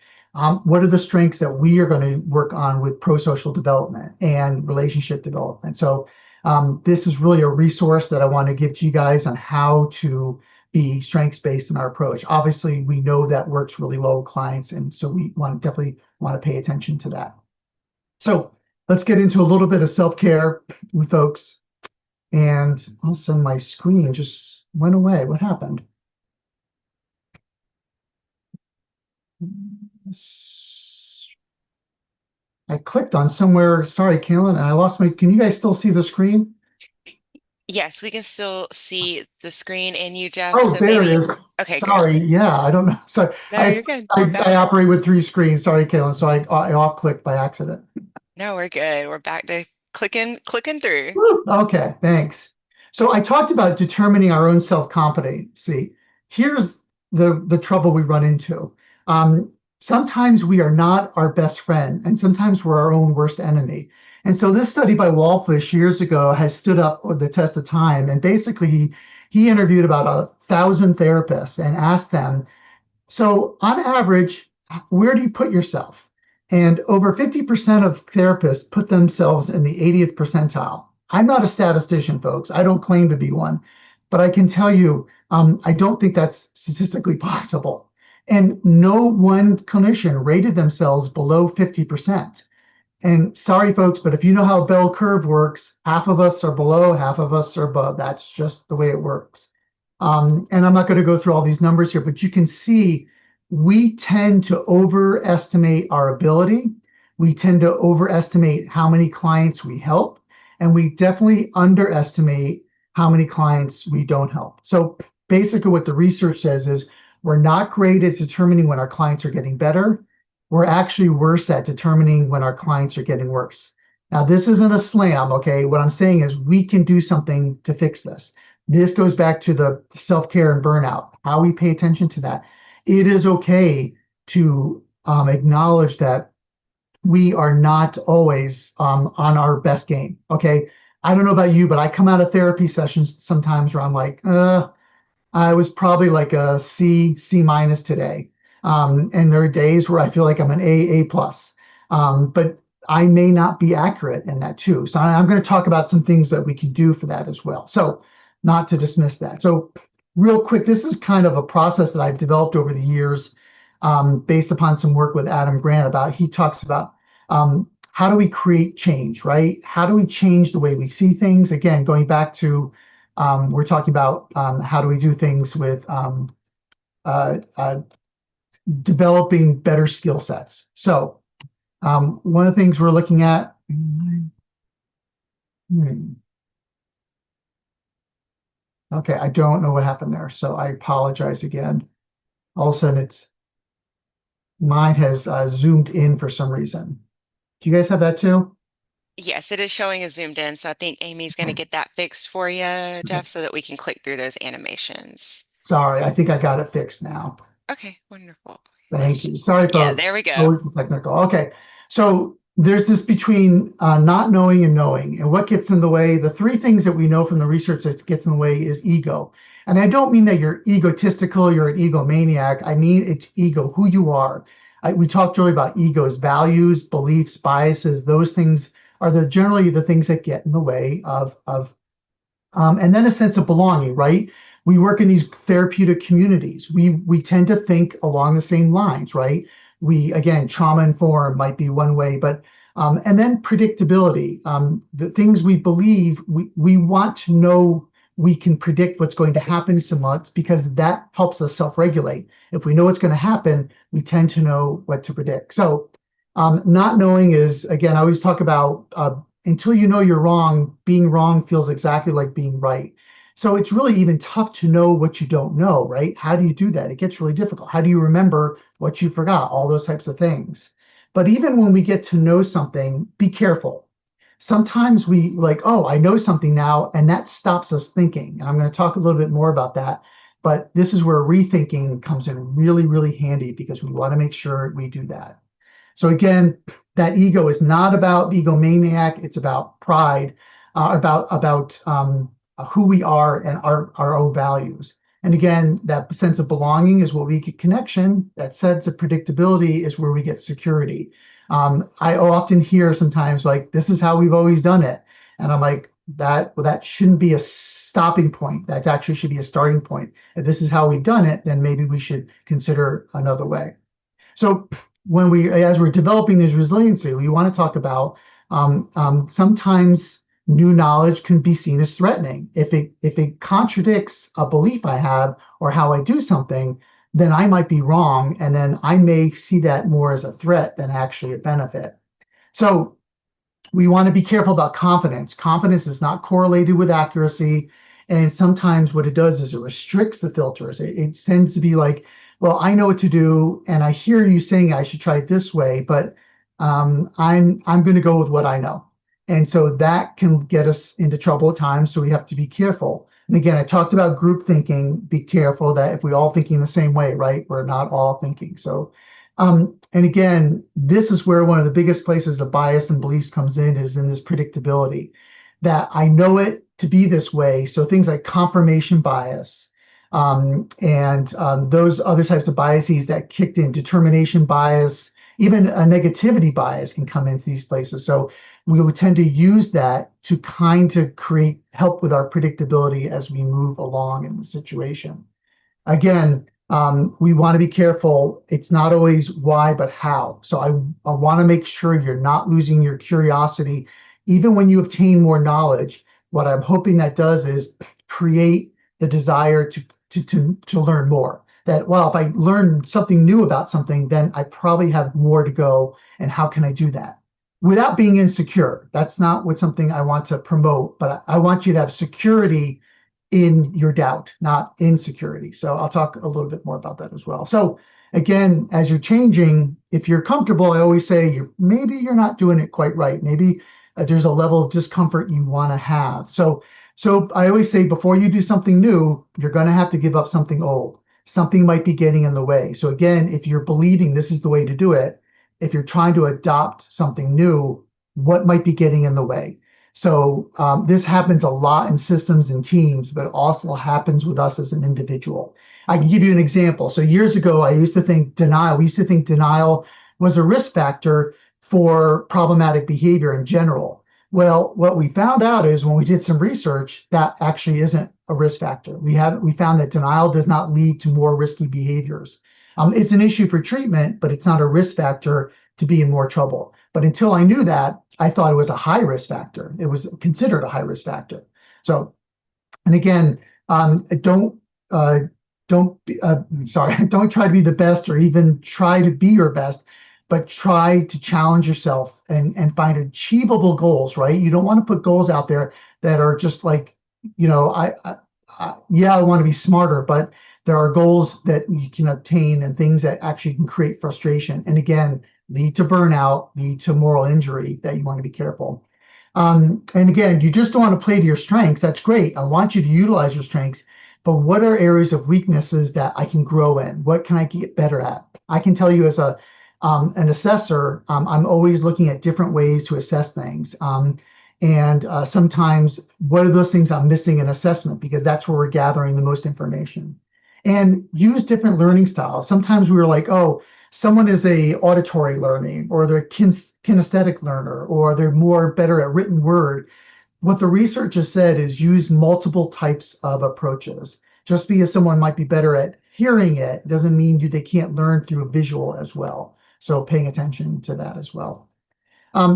S2: What are the strengths that we are going to work on with pro-social development and relationship development? So this is really a resource that I want to give to you guys on how to be strengths-based in our approach. Obviously, we know that works really well with clients, and so we definitely want to pay attention to that. So let's get into a little bit of self-care with folks. And also my screen just went away. What happened? I clicked on somewhere. Sorry, Kaylin, and I lost my. Can you guys still see the screen?
S1: Yes, we can still see the screen and you, Jeff.
S2: Oh,
S1: So
S2: there it
S1: maybe,
S2: is.
S1: okay, great.
S2: Sorry. Yeah, I don't know. Sorry.
S1: No, you're good. We're
S2: I
S1: back.
S2: operate with three screens. Sorry, Kaylin. So I off clicked by accident.
S1: No, we're good. We're back to clicking through.
S2: Woo, okay, thanks. So I talked about determining our own self-competency. Here's the trouble we run into. Sometimes we are not our best friend, and sometimes we're our own worst enemy. And so this study by Wallfish years ago has stood up the test of time. And basically, he interviewed about 1,000 therapists and asked them, so on average, where do you put yourself? And over 50% of therapists put themselves in the 80th percentile. I'm not a statistician, folks. I don't claim to be one, but I can tell you, I don't think that's statistically possible. And no one clinician rated themselves below 50%. And sorry, folks, but if you know how a bell curve works, half of us are below, half of us are above. That's just the way it works. And I'm not going to go through all these numbers here, but you can see we tend to overestimate our ability. We tend to overestimate how many clients we help, and we definitely underestimate how many clients we don't help. So basically what the research says is we're not great at determining when our clients are getting better. We're actually worse at determining when our clients are getting worse. Now, this isn't a slam, okay? What I'm saying is we can do something to fix this. This goes back to the self-care and burnout, how we pay attention to that. It is okay to acknowledge that we are not always on our best game, okay? I don't know about you, but I come out of therapy sessions sometimes where I'm like, I was probably like a C minus today. And there are days where I feel like I'm an A plus. But I may not be accurate in that too. So I'm going to talk about some things that we can do for that as well. So not to dismiss that. So real quick, this is kind of a process that I've developed over the years based upon some work with Adam Grant he talks about how do we create change, right? How do we change the way we see things? Again, going back to we're talking about how do we do things with developing better skill sets. So One of the things we're looking at, hmm, okay, I don't know what happened there, so I apologize again. All of a sudden, mine has zoomed in for some reason. Do you guys have that too?
S1: Yes, it is showing as zoomed in, so I think Amy's going to
S2: Okay.
S1: get that fixed for you,
S2: Okay.
S1: Jeff, so that we can click through those animations.
S2: Sorry, I think I got it fixed now.
S1: Okay, wonderful.
S2: Thank you. Sorry,
S1: Yeah, there
S2: folks.
S1: we go.
S2: Always the technical. Okay. So there's this between not knowing and knowing. And what gets in the way, the three things that we know from the research that gets in the way is ego. And I don't mean that you're egotistical, you're an egomaniac. I mean it's ego, who you are. We talked earlier about egos, values, beliefs, biases. Those things are generally the things that get in the way and then a sense of belonging, right? We work in these therapeutic communities. We tend to think along the same lines, right? We again, trauma informed might be one way, but and then predictability. The things we believe, we want to know we can predict what's going to happen so much because that helps us self-regulate. If we know what's going to happen, we tend to know what to predict. So not knowing is, again, I always talk about until you know you're wrong, being wrong feels exactly like being right. So it's really even tough to know what you don't know, right? How do you do that? It gets really difficult. How do you remember what you forgot? All those types of things. But even when we get to know something, be careful. Sometimes we like, oh, I know something now, and that stops us thinking. And I'm going to talk a little bit more about that. But this is where rethinking comes in really, really handy because we want to make sure we do that. So again, that ego is not about egomaniac. It's about pride, about who we are and our own values. And again, that sense of belonging is where we get connection. That sense of predictability is where we get security. I often hear sometimes like, "This is how we've always done it," and I'm like, that shouldn't be a stopping point. That actually should be a starting point. If this is how we've done it, then maybe we should consider another way. So as we're developing this resiliency, we want to talk about sometimes new knowledge can be seen as threatening. If it contradicts a belief I have or how I do something, then I might be wrong, and then I may see that more as a threat than actually a benefit. So we want to be careful about confidence. Confidence is not correlated with accuracy. And sometimes what it does is it restricts the filters. It tends to be like, well, I know what to do, and I hear you saying I should try it this way, but I'm going to go with what I know. And so that can get us into trouble at times. So we have to be careful. And again, I talked about group thinking. Be careful that if we all thinking the same way, right? We're not all thinking. So and again, this is where one of the biggest places of bias and beliefs comes in is in this predictability that I know it to be this way. So things like confirmation bias and those other types of biases that kicked in, determination bias, even a negativity bias can come into these places. So we would tend to use that to kind of create help with our predictability as we move along in the situation. Again, we want to be careful. It's not always why, but how. So I want to make sure you're not losing your curiosity. Even when you obtain more knowledge, what I'm hoping that does is create the desire to learn more. That, well, if I learn something new about something, then I probably have more to go. And how can I do that? Without being insecure. That's not what something I want to promote, but I want you to have security in your doubt, not insecurity. So I'll talk a little bit more about that as well. So again, as you're changing, if you're comfortable, I always say maybe you're not doing it quite right. Maybe there's a level of discomfort you want to have. So I always say before you do something new, you're going to have to give up something old. Something might be getting in the way. So again, if you're believing this is the way to do it, if you're trying to adopt something new, what might be getting in the way? So this happens a lot in systems and teams, but also happens with us as an individual. I can give you an example. So years ago, I used to think denial. We used to think denial was a risk factor for problematic behavior in general. Well, what we found out is when we did some research, that actually isn't a risk factor. We found that denial does not lead to more risky behaviors. It's an issue for treatment, but it's not a risk factor to be in more trouble. But until I knew that, I thought it was a high risk factor. It was considered a high risk factor. So, and again, don't be, sorry, don't try to be the best or even try to be your best. but try to challenge yourself and find achievable goals, right? You don't want to put goals out there that are just like, yeah, I want to be smarter, but there are goals that you can obtain and things that actually can create frustration. And again, lead to burnout, lead to moral injury that you want to be careful. And again, you just don't want to play to your strengths. That's great. I want you to utilize your strengths, but what are areas of weaknesses that I can grow in? What can I get better at? I can tell you as an assessor, I'm always looking at different ways to assess things. And sometimes, what are those things I'm missing in assessment? Because that's where we're gathering the most information. And use different learning styles. Sometimes we were like, oh, someone is a auditory learning, or they're kinesthetic learner, or they're more better at written word. What the research has said is use multiple types of approaches. Just because someone might be better at hearing it doesn't mean they can't learn through a visual as well. So paying attention to that as well.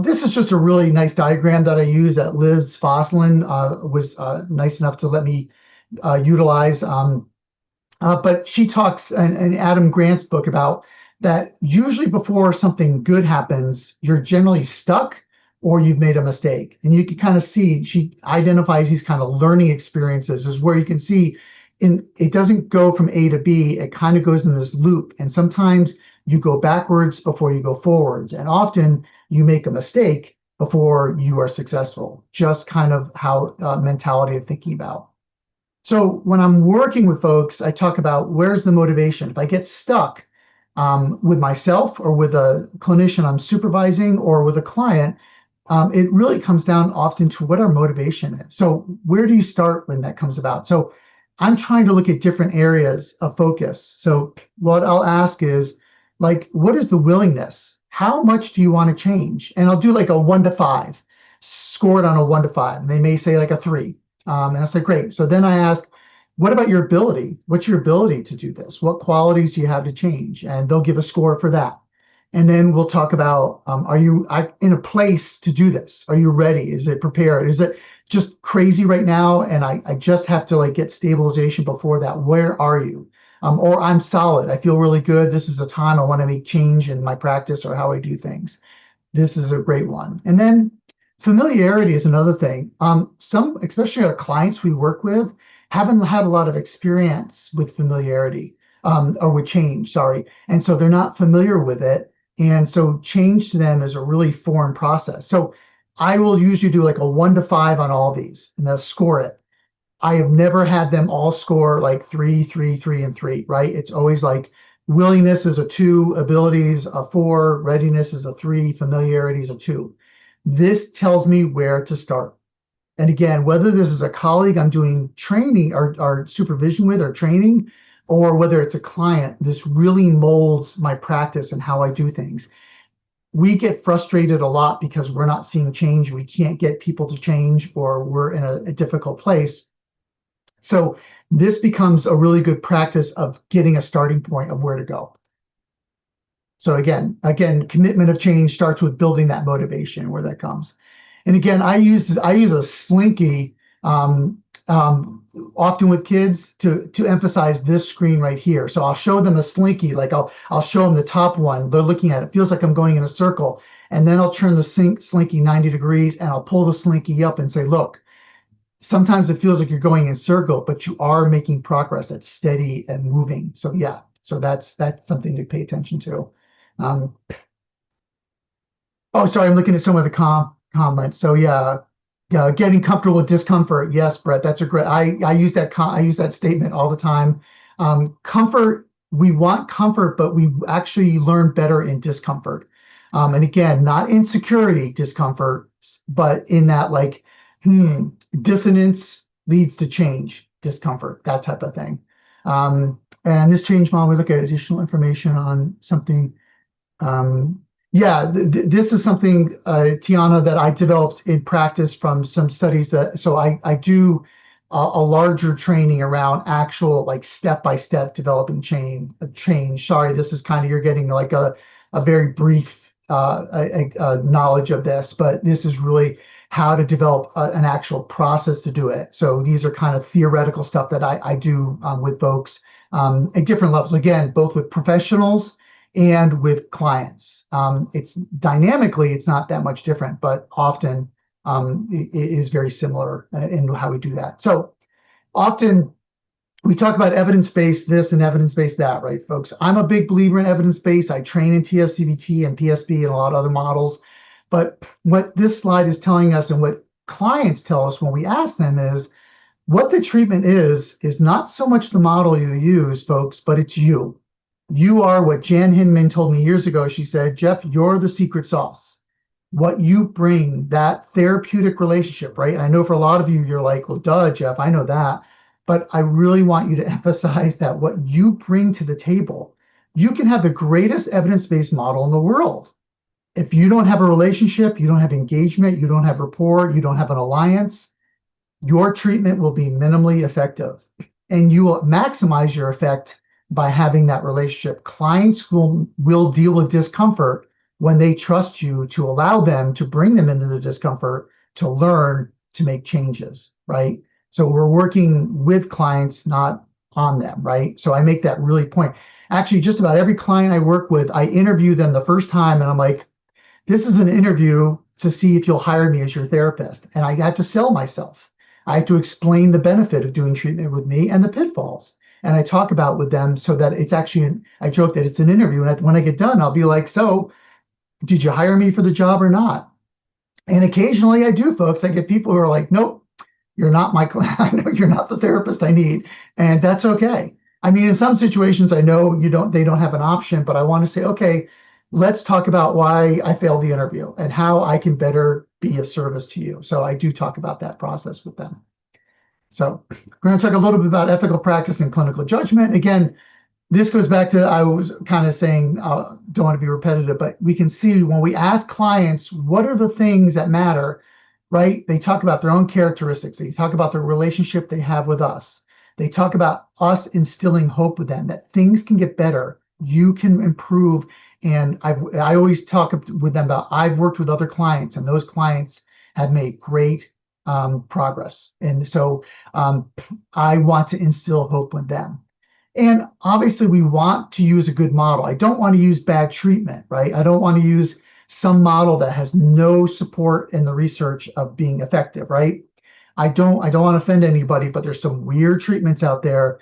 S2: This is just a really nice diagram that I use that Liz Foslin was nice enough to let me utilize. But she talks in Adam Grant's book about that usually before something good happens, you're generally stuck or you've made a mistake. And you can kind of see, she identifies these kind of learning experiences is where you can see it doesn't go from A to B, it kind of goes in this loop. And sometimes you go backwards before you go forwards. And often you make a mistake before you are successful. Just kind of how mentality of thinking about. So when I'm working with folks, I talk about where's the motivation. If I get stuck with myself or with a clinician I'm supervising or with a client, it really comes down often to what our motivation is. So where do you start when that comes about? So I'm trying to look at different areas of focus. So what I'll ask is like, what is the willingness? How much do you want to change? And I'll do like a 1 to 5, score it on a 1 to 5. And they may say like a 3. And I said, great. So then I ask, what about your ability? What's your ability to do this? What qualities do you have to change? And they'll give a score for that. And then we'll talk about, are you in a place to do this? Are you ready? Is it prepared? Is it just crazy right now? And I just have to like get stabilization before that. Where are you? Or I'm solid. I feel really good. This is a time I want to make change in my practice or how I do things. This is a great one. And then familiarity is another thing. Some, especially our clients we work with, haven't had a lot of experience with familiarity or with change, sorry. And so they're not familiar with it. And so change to them is a really foreign process. So I will usually do like a 1 to 5 on all these and they'll score it. I have never had them all score like 3, 3, 3, and 3, right? It's always like willingness is a 2, abilities a 4, readiness is a 3, familiarity is a 2. This tells me where to start. And again, whether this is a colleague I'm doing training or supervision with or training, or whether it's a client, this really molds my practice and how I do things. We get frustrated a lot because we're not seeing change. We can't get people to change, or we're in a difficult place. So this becomes a really good practice of getting a starting point of where to go. So again, commitment of change starts with building that motivation, where that comes. And again, I use a slinky often with kids to emphasize this screen right here. So I'll show them a slinky, like I'll show them the top one. They're looking at it. It feels like I'm going in a circle, and then I'll turn the slinky 90 degrees, and I'll pull the slinky up and say, look. Sometimes it feels like you're going in a circle, but you are making progress that's steady and moving. So yeah, so that's something to pay attention to. Um, oh, sorry, I'm looking at some of the comments. So yeah, getting comfortable with discomfort. Yes, Brett, that's a great. I use that statement all the time. Comfort. We want comfort, but we actually learn better in discomfort. And again, not insecurity discomfort, but in that like, dissonance leads to change, discomfort, that type of thing. And this change model, we look at additional information on something. This is something, Tiana, that I developed in practice from some studies so I do a larger training around actual like step-by-step developing change. Sorry, this is kind of, you're getting like a very brief knowledge of this, but this is really how to develop an actual process to do it. So these are kind of theoretical stuff that I do with folks at different levels. Again, both with professionals and with clients. It's dynamically, it's not that much different, but often it is very similar in how we do that. So often we talk about evidence-based this and evidence-based that, right, folks? I'm a big believer in evidence-based. I train in TFCBT and PSB and a lot of other models. But what this slide is telling us and what clients tell us when we ask them is what the treatment is not so much the model you use, folks, but it's you. You are what Jan Hinman told me years ago. She said, Jeff, you're the secret sauce. What you bring, that therapeutic relationship, right? And I know for a lot of you, you're like, well, duh, Jeff, I know that. But I really want you to emphasize that what you bring to the table, you can have the greatest evidence-based model in the world. If you don't have a relationship, you don't have engagement, you don't have rapport, you don't have an alliance, your treatment will be minimally effective. And you will maximize your effect by having that relationship. Clients will deal with discomfort when they trust you to allow them to bring them into the discomfort to learn to make changes, right? So we're working with clients, not on them, right? So I make that really point. Actually, just about every client I work with, I interview them the first time and I'm like, this is an interview to see if you'll hire me as your therapist. And I have to sell myself. I have to explain the benefit of doing treatment with me and the pitfalls. And I talk about with them so that it's actually, I joke that it's an interview. And when I get done, I'll be like, so did you hire me for the job or not? And occasionally I do, folks. I get people who are like, nope, you're not my client. I know you're not the therapist I need. And that's okay. I mean, in some situations, I know they don't have an option, but I want to say, okay, let's talk about why I failed the interview and how I can better be of service to you. So I do talk about that process with them. So we're going to talk a little bit about ethical practice and clinical judgment. Again, this goes back to, I was kind of saying, don't want to be repetitive, but we can see when we ask clients, what are the things that matter, right? They talk about their own characteristics. They talk about the relationship they have with us. They talk about us instilling hope with them, that things can get better. You can improve. And I always talk with them about, I've worked with other clients and those clients have made great progress. And so I want to instill hope with them. And obviously we want to use a good model. I don't want to use bad treatment, right? I don't want to use some model that has no support in the research of being effective, right? I don't want to offend anybody, but there's some weird treatments out there.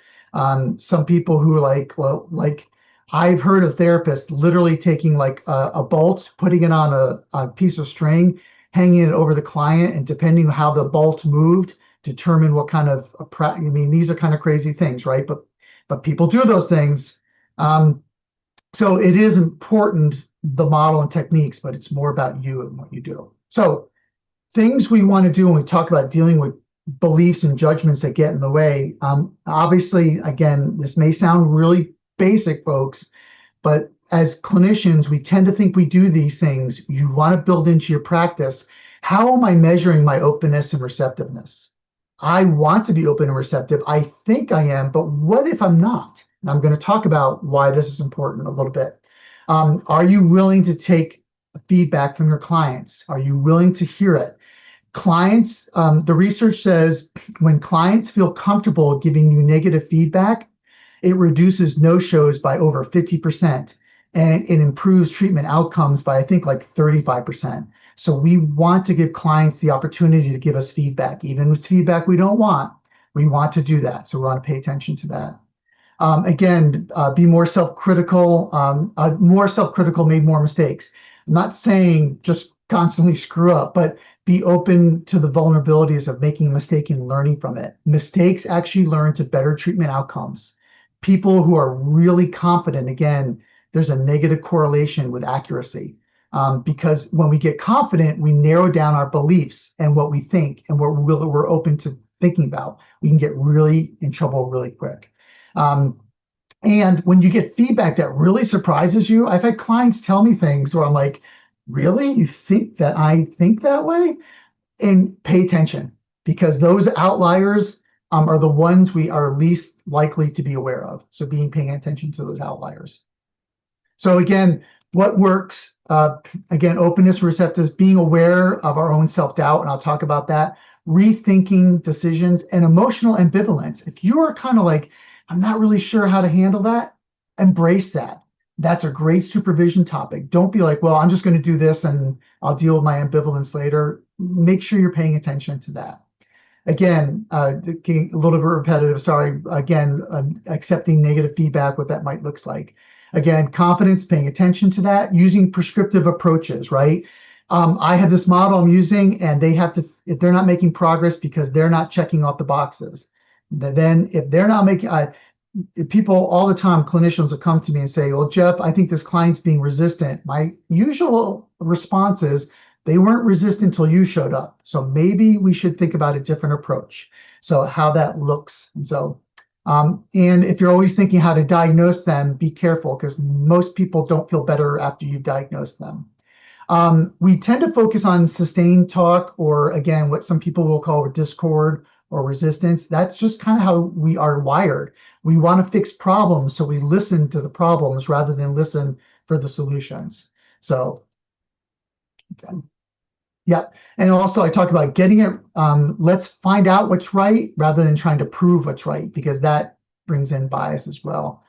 S2: Some people who are like, well, like I've heard of therapists literally taking like a bolt, putting it on a piece of string, hanging it over the client, and depending on how the bolt moved, determine what kind of, I mean, these are kind of crazy things, right? But people do those things. So it is important, the model and techniques, but it's more about you and what you do. So things we want to do when we talk about dealing with beliefs and judgments that get in the way. Obviously, again, this may sound really basic, folks, but as clinicians, we tend to think we do these things. You want to build into your practice. How am I measuring my openness and receptiveness? I want to be open and receptive. I think I am, but what if I'm not? And I'm going to talk about why this is important a little bit. Are you willing to take feedback from your clients? Are you willing to hear it? Clients, the research says when clients feel comfortable giving you negative feedback, it reduces no-shows by over 50%, and it improves treatment outcomes by, I think, like 35%. So we want to give clients the opportunity to give us feedback, even with feedback we don't want. We want to do that. So we want to pay attention to that. Again, be more self-critical. More self-critical, made more mistakes. I'm not saying just constantly screw up, but be open to the vulnerabilities of making a mistake and learning from it. Mistakes actually learn to better treatment outcomes. People who are really confident, again, there's a negative correlation with accuracy. Because when we get confident, we narrow down our beliefs and what we think and what we're open to thinking about. We can get really in trouble really quick. And when you get feedback that really surprises you, I've had clients tell me things where I'm like, really? You think that I think that way? And pay attention, because those outliers are the ones we are least likely to be aware of. So paying attention to those outliers. So again, what works? Again, openness, receptiveness, being aware of our own self-doubt, and I'll talk about that. Rethinking decisions and emotional ambivalence. If you are kind of like, I'm not really sure how to handle that, embrace that. That's a great supervision topic. Don't be like, well, I'm just going to do this and I'll deal with my ambivalence later. Make sure you're paying attention to that. Again, a little bit repetitive, sorry. Again, accepting negative feedback, what that might look like. Again, confidence, paying attention to that, using prescriptive approaches, right? I have this model I'm using, and they have to, if they're not making progress because they're not checking off the boxes, then if they're not making, people all the time, clinicians will come to me and say, well, Jeff, I think this client's being resistant. My usual response is, they weren't resistant until you showed up. So maybe we should think about a different approach. So how that looks. And if you're always thinking how to diagnose them, be careful because most people don't feel better after you diagnose them. We tend to focus on sustained talk, or again, what some people will call discord or resistance. That's just kind of how we are wired. We want to fix problems, so we listen to the problems rather than listen for the solutions. So, okay. Yeah. And also I talk about getting it, let's find out what's right rather than trying to prove what's right, because that brings in bias as well.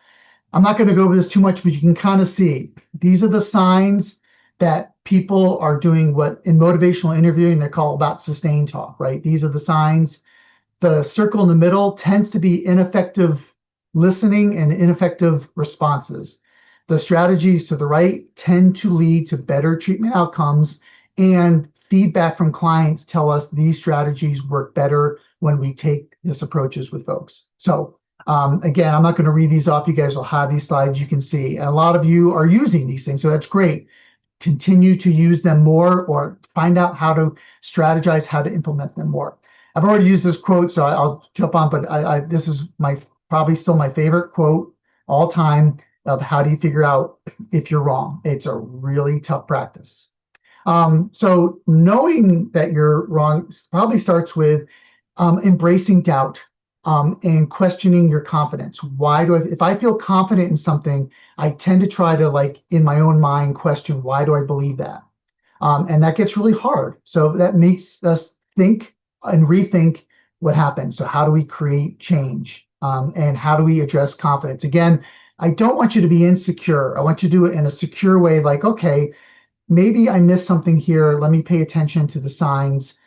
S2: I'm not going to go over this too much, but you can kind of see these are the signs that people are doing what in motivational interviewing they call about sustained talk, right? These are the signs. The circle in the middle tends to be ineffective listening and ineffective responses. The strategies to the right tend to lead to better treatment outcomes, and feedback from clients tell us these strategies work better when we take this approaches with folks. So again, I'm not going to read these off. You guys will have these slides you can see. And a lot of you are using these things, so that's great. Continue to use them more, or find out how to strategize, how to implement them more. I've already used this quote, so I'll jump on, but this is probably still my favorite quote all time of how do you figure out if you're wrong. It's a really tough practice. So knowing that you're wrong probably starts with embracing doubt and questioning your confidence. Why do if I feel confident in something, I tend to try to, like, in my own mind, question, why do I believe that? And that gets really hard. So that makes us think and rethink what happened. So how do we create change? And how do we address confidence? Again, I don't want you to be insecure. I want you to do it in a secure way, like, okay, maybe I missed something here. Let me pay attention to the signs.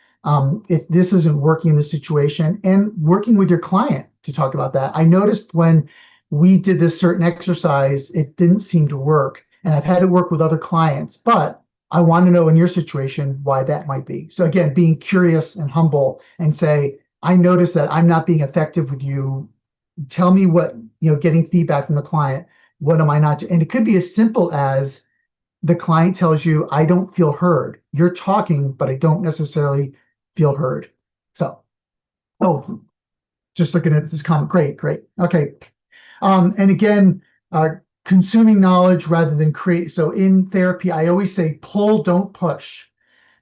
S2: If this isn't working in the situation, and working with your client to talk about that. I noticed when we did this certain exercise, it didn't seem to work. And I've had it work with other clients, but I want to know in your situation why that might be. So again, being curious and humble and say, I noticed that I'm not being effective with you. Tell me what, getting feedback from the client. What am I not doing? And it could be as simple as the client tells you, I don't feel heard. You're talking, but I don't necessarily feel heard. So, oh, just looking at this comment. Great, great. Okay. And again, consuming knowledge rather than create. So in therapy, I always say pull, don't push.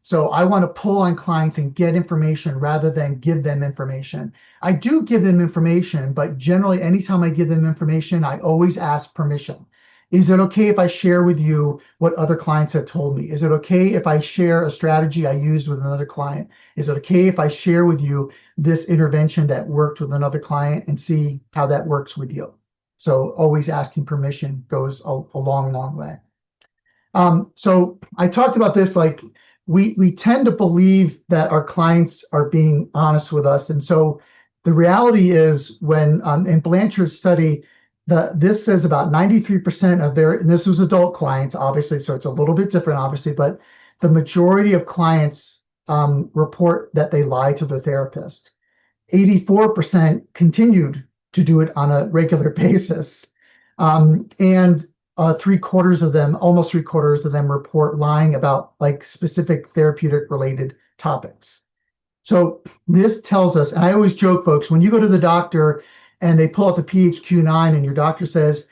S2: So I want to pull on clients and get information rather than give them information. I do give them information, but generally, anytime I give them information, I always ask permission. Is it okay if I share with you what other clients have told me? Is it okay if I share a strategy I used with another client? Is it okay if I share with you this intervention that worked with another client and see how that works with you? So always asking permission goes a long, long way. So I talked about this, like we tend to believe that our clients are being honest with us. And so the reality is when in Blanchard's study, this says about 93% of their, and this was adult clients, obviously, so it's a little bit different, obviously, but the majority of clients report that they lie to their therapist. 84% continued to do it on a regular basis. And three-quarters of them, almost three-quarters of them report lying about like specific therapeutic related topics. So this tells us, and I always joke, folks, when you go to the doctor and they pull out the PHQ-9 and your doctor says,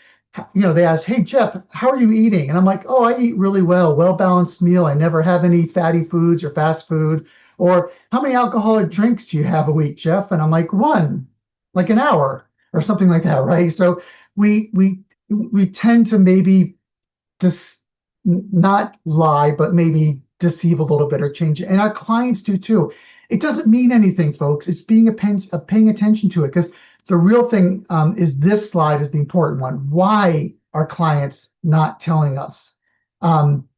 S2: they ask, hey, Jeff, how are you eating? And I'm like, oh, I eat really well-balanced meal. I never have any fatty foods or fast food. Or how many alcoholic drinks do you have a week, Jeff? And I'm like, one, like an hour or something like that, right? So we tend to maybe just not lie, but maybe deceive a little bit or change it. And our clients do too. It doesn't mean anything, folks. It's paying attention to it, because the real thing is this slide is the important one. Why our clients not telling us? Um,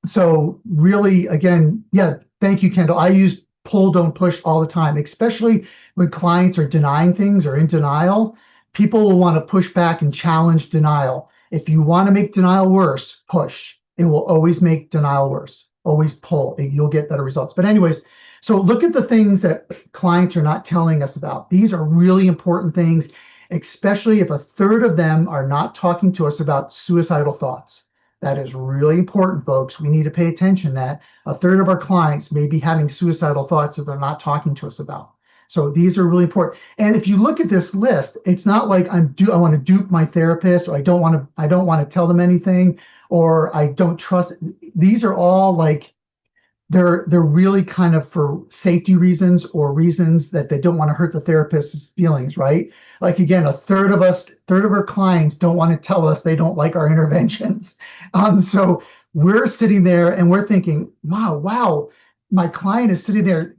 S2: so really, again, yeah, thank you, Kendall. I use pull, don't push all the time, especially when clients are denying things or in denial. People will want to push back and challenge denial. If you want to make denial worse, push. It will always make denial worse. Always pull. You'll get better results. But anyways, so look at the things that clients are not telling us about. These are really important things, especially if a third of them are not talking to us about suicidal thoughts. That is really important, folks. We need to pay attention that a third of our clients may be having suicidal thoughts that they're not talking to us about. So these are really important. And if you look at this list, it's not like I want to dupe my therapist, or I don't want to tell them anything, or I don't trust. These are all like they're really kind of for safety reasons or reasons that they don't want to hurt the therapist's feelings, right? Like again, third of our clients don't want to tell us they don't like our interventions. So we're sitting there and we're thinking, wow, my client is sitting there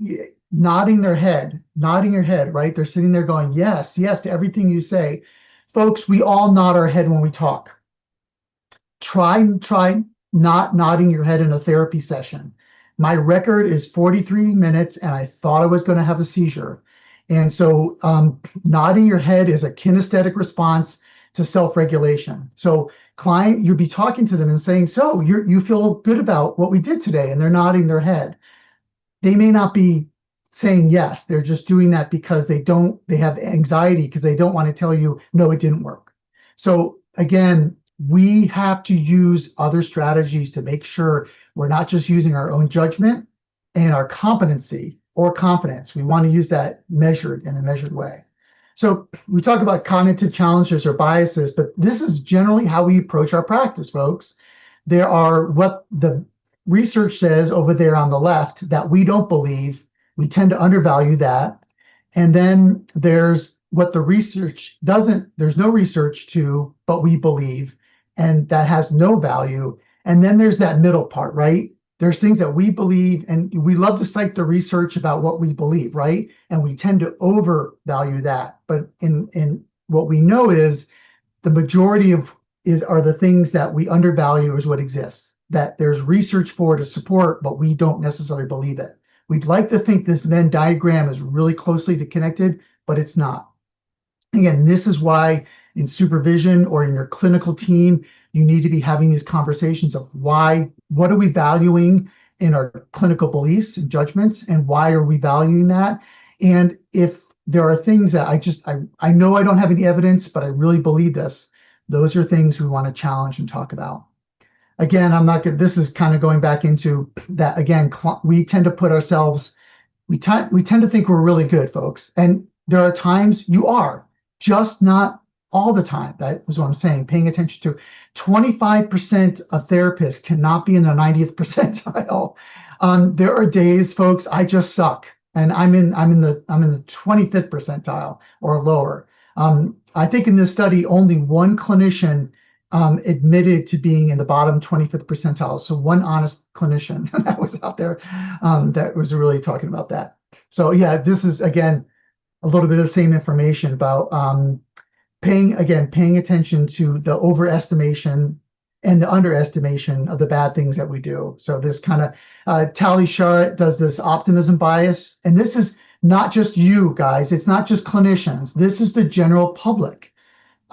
S2: nodding their head, right? They're sitting there going, yes, yes, to everything you say. Folks, we all nod our head when we talk. Try not nodding your head in a therapy session. My record is 43 minutes, and I thought I was going to have a seizure. And so nodding your head is a kinesthetic response to self-regulation. So client, you'll be talking to them and saying, so you feel good about what we did today, and they're nodding their head. They may not be saying yes. They're just doing that because they have anxiety because they don't want to tell you, no, it didn't work. So again, we have to use other strategies to make sure we're not just using our own judgment and our competency or confidence. We want to use that measured in a measured way. So we talk about cognitive challenges or biases, but this is generally how we approach our practice, folks. There are what the research says over there on the left that we don't believe. We tend to undervalue that. And then there's what the research doesn't, there's no research to, but we believe, and that has no value. And then there's that middle part, right? There's things that we believe, and we love to cite the research about what we believe, right? And we tend to overvalue that. But in what we know is the majority of are the things that we undervalue is what exists, that there's research for to support, but we don't necessarily believe it. We'd like to think this Venn diagram is really closely connected, but it's not. Again, this is why in supervision or in your clinical team, you need to be having these conversations of what are we valuing in our clinical beliefs and judgments, and why are we valuing that? And if there are things that I know I don't have any evidence, but I really believe this, those are things we want to challenge and talk about. Again, I'm not good. This is kind of going back into that again. We tend to put ourselves, we tend to think we're really good, folks. And there are times you are, just not all the time. That is what I'm saying, paying attention to. 25% of therapists cannot be in the 90th percentile. There are days, folks, I just suck. And I'm in the 25th percentile or lower. I think in this study, only one clinician admitted to being in the bottom 25th percentile. So one honest clinician that was out there that was really talking about that. So yeah, this is again a little bit of the same information about paying attention to the overestimation and the underestimation of the bad things that we do. So this kind of Tally Sharot does this optimism bias, and this is not just you guys. It's not just clinicians. This is the general public.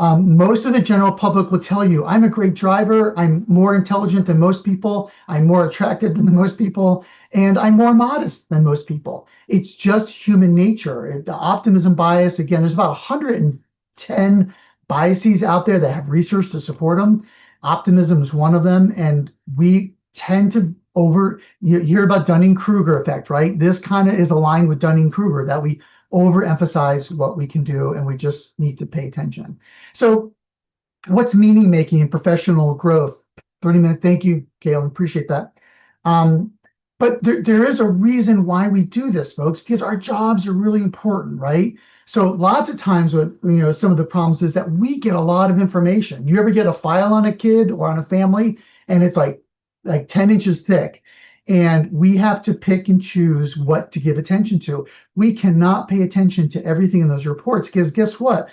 S2: Most of the general public will tell you, I'm a great driver, I'm more intelligent than most people, I'm more attractive than most people, and I'm more modest than most people. It's just human nature. The optimism bias, again, there's about 110 biases out there that have research to support them. Optimism is one of them, and we tend to you hear about Dunning-Kruger effect, right? This kind of is aligned with Dunning-Kruger, that we overemphasize what we can do, and we just need to pay attention. So what's meaning making and professional growth? 30-minute, thank you, Gail, appreciate that. But there is a reason why we do this, folks, because our jobs are really important, right? So lots of times what, some of the problems is that we get a lot of information. You ever get a file on a kid or on a family, and it's like 10 inches thick? And we have to pick and choose what to give attention to. We cannot pay attention to everything in those reports, because guess what?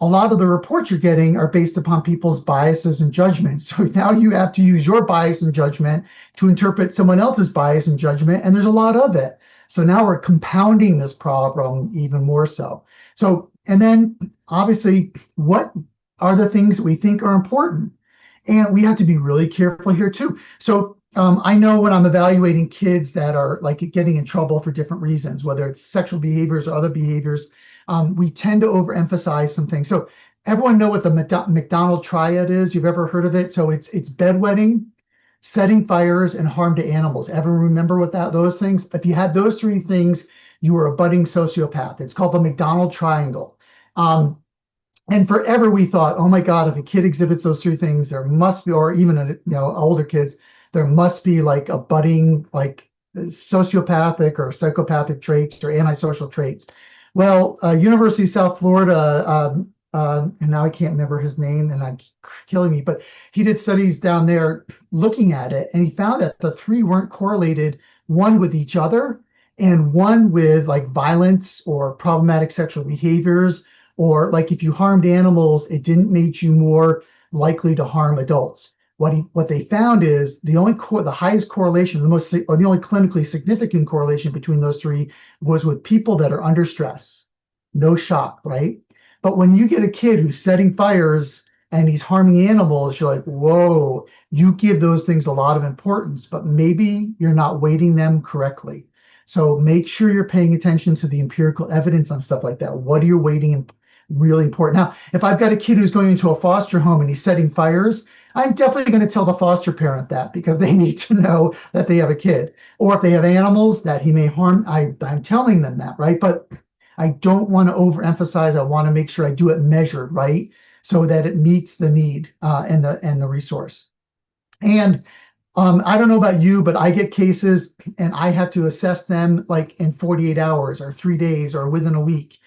S2: a lot of the reports you're getting are based upon people's biases and judgments. So now you have to use your bias and judgment to interpret someone else's bias and judgment, and there's a lot of it. So now we're compounding this problem even more so. So, and then obviously, what are the things that we think are important? And we have to be really careful here too. So I know when I'm evaluating kids that are like getting in trouble for different reasons, whether it's sexual behaviors or other behaviors, we tend to overemphasize some things. So everyone know what the McDonald triad is? You've ever heard of it? So it's bedwetting, setting fires, and harm to animals. Ever remember what those things? If you had those three things, you were a budding sociopath. It's called the McDonald triangle. And forever we thought, oh my God, if a kid exhibits those three things, there must be, or even older kids, there must be like a budding like sociopathic or psychopathic traits or antisocial traits. Well, University of South Florida, and now I can't remember his name, and it's killing me, but he did studies down there looking at it, and he found that the three weren't correlated one with each other, and one with like violence or problematic sexual behaviors, or like if you harmed animals, it didn't make you more likely to harm adults. What they found is the highest correlation, the only clinically significant correlation between those three was with people that are under stress. No shock, right? But when you get a kid who's setting fires and he's harming animals, you're like, whoa, you give those things a lot of importance, but maybe you're not weighting them correctly. So make sure you're paying attention to the empirical evidence on stuff like that. What are you weighting really important? Now, if I've got a kid who's going into a foster home and he's setting fires, I'm definitely going to tell the foster parent that because they need to know that they have a kid. Or if they have animals that he may harm, I'm telling them that, right? But I don't want to overemphasize. I want to make sure I do it measured, right? So that it meets the need and the resource. And I don't know about you, but I get cases and I have to assess them like in 48 hours or 3 days or within a week.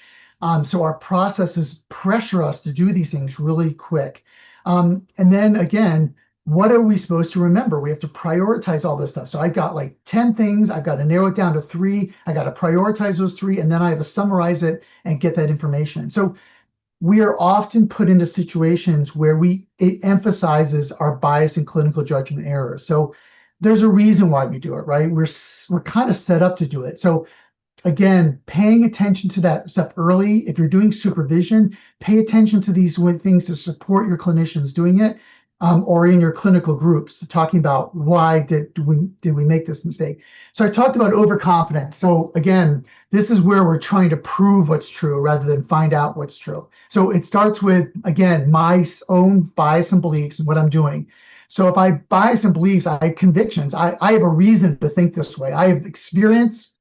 S2: So our processes pressure us to do these things really quick. And then again, what are we supposed to remember? We have to prioritize all this stuff. So I've got like 10 things. I've got to narrow it down to three. I got to prioritize those three, and then I have to summarize it and get that information. So we are often put into situations where it emphasizes our bias and clinical judgment errors. So there's a reason why we do it, right? We're kind of set up to do it. So again, paying attention to that stuff early. If you're doing supervision, pay attention to these things to support your clinicians doing it, or in your clinical groups, talking about why did we make this mistake. So I talked about overconfidence. So again, this is where we're trying to prove what's true rather than find out what's true. So it starts with, again, my own bias and beliefs and what I'm doing. So if I bias and beliefs, I have convictions. I have a reason to think this way. I have experience.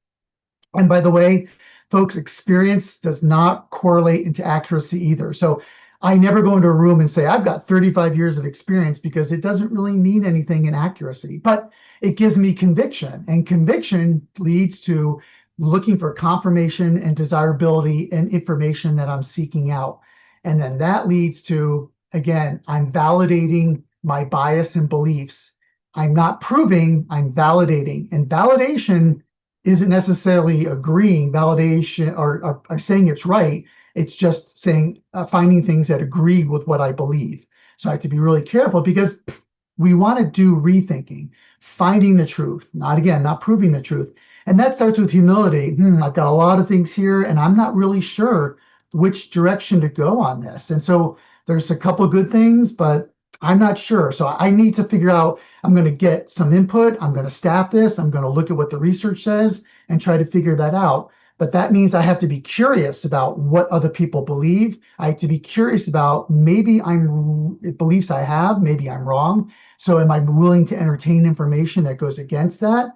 S2: And by the way, folks, experience does not correlate into accuracy either. So I never go into a room and say, I've got 35 years of experience, because it doesn't really mean anything in accuracy, but it gives me conviction. And conviction leads to looking for confirmation and desirability and information that I'm seeking out. And then that leads to, again, I'm validating my bias and beliefs. I'm not proving, I'm validating. And validation isn't necessarily agreeing, validation, or saying it's right. It's just saying, finding things that agree with what I believe. So I have to be really careful, because we want to do rethinking, finding the truth, not proving the truth. And that starts with humility. I've got a lot of things here, and I'm not really sure which direction to go on this. And so there's a couple of good things, but I'm not sure. So I need to figure out, I'm going to get some input. I'm going to staff this. I'm going to look at what the research says and try to figure that out. But that means I have to be curious about what other people believe. I have to be curious about maybe beliefs I have, maybe I'm wrong. So am I willing to entertain information that goes against that?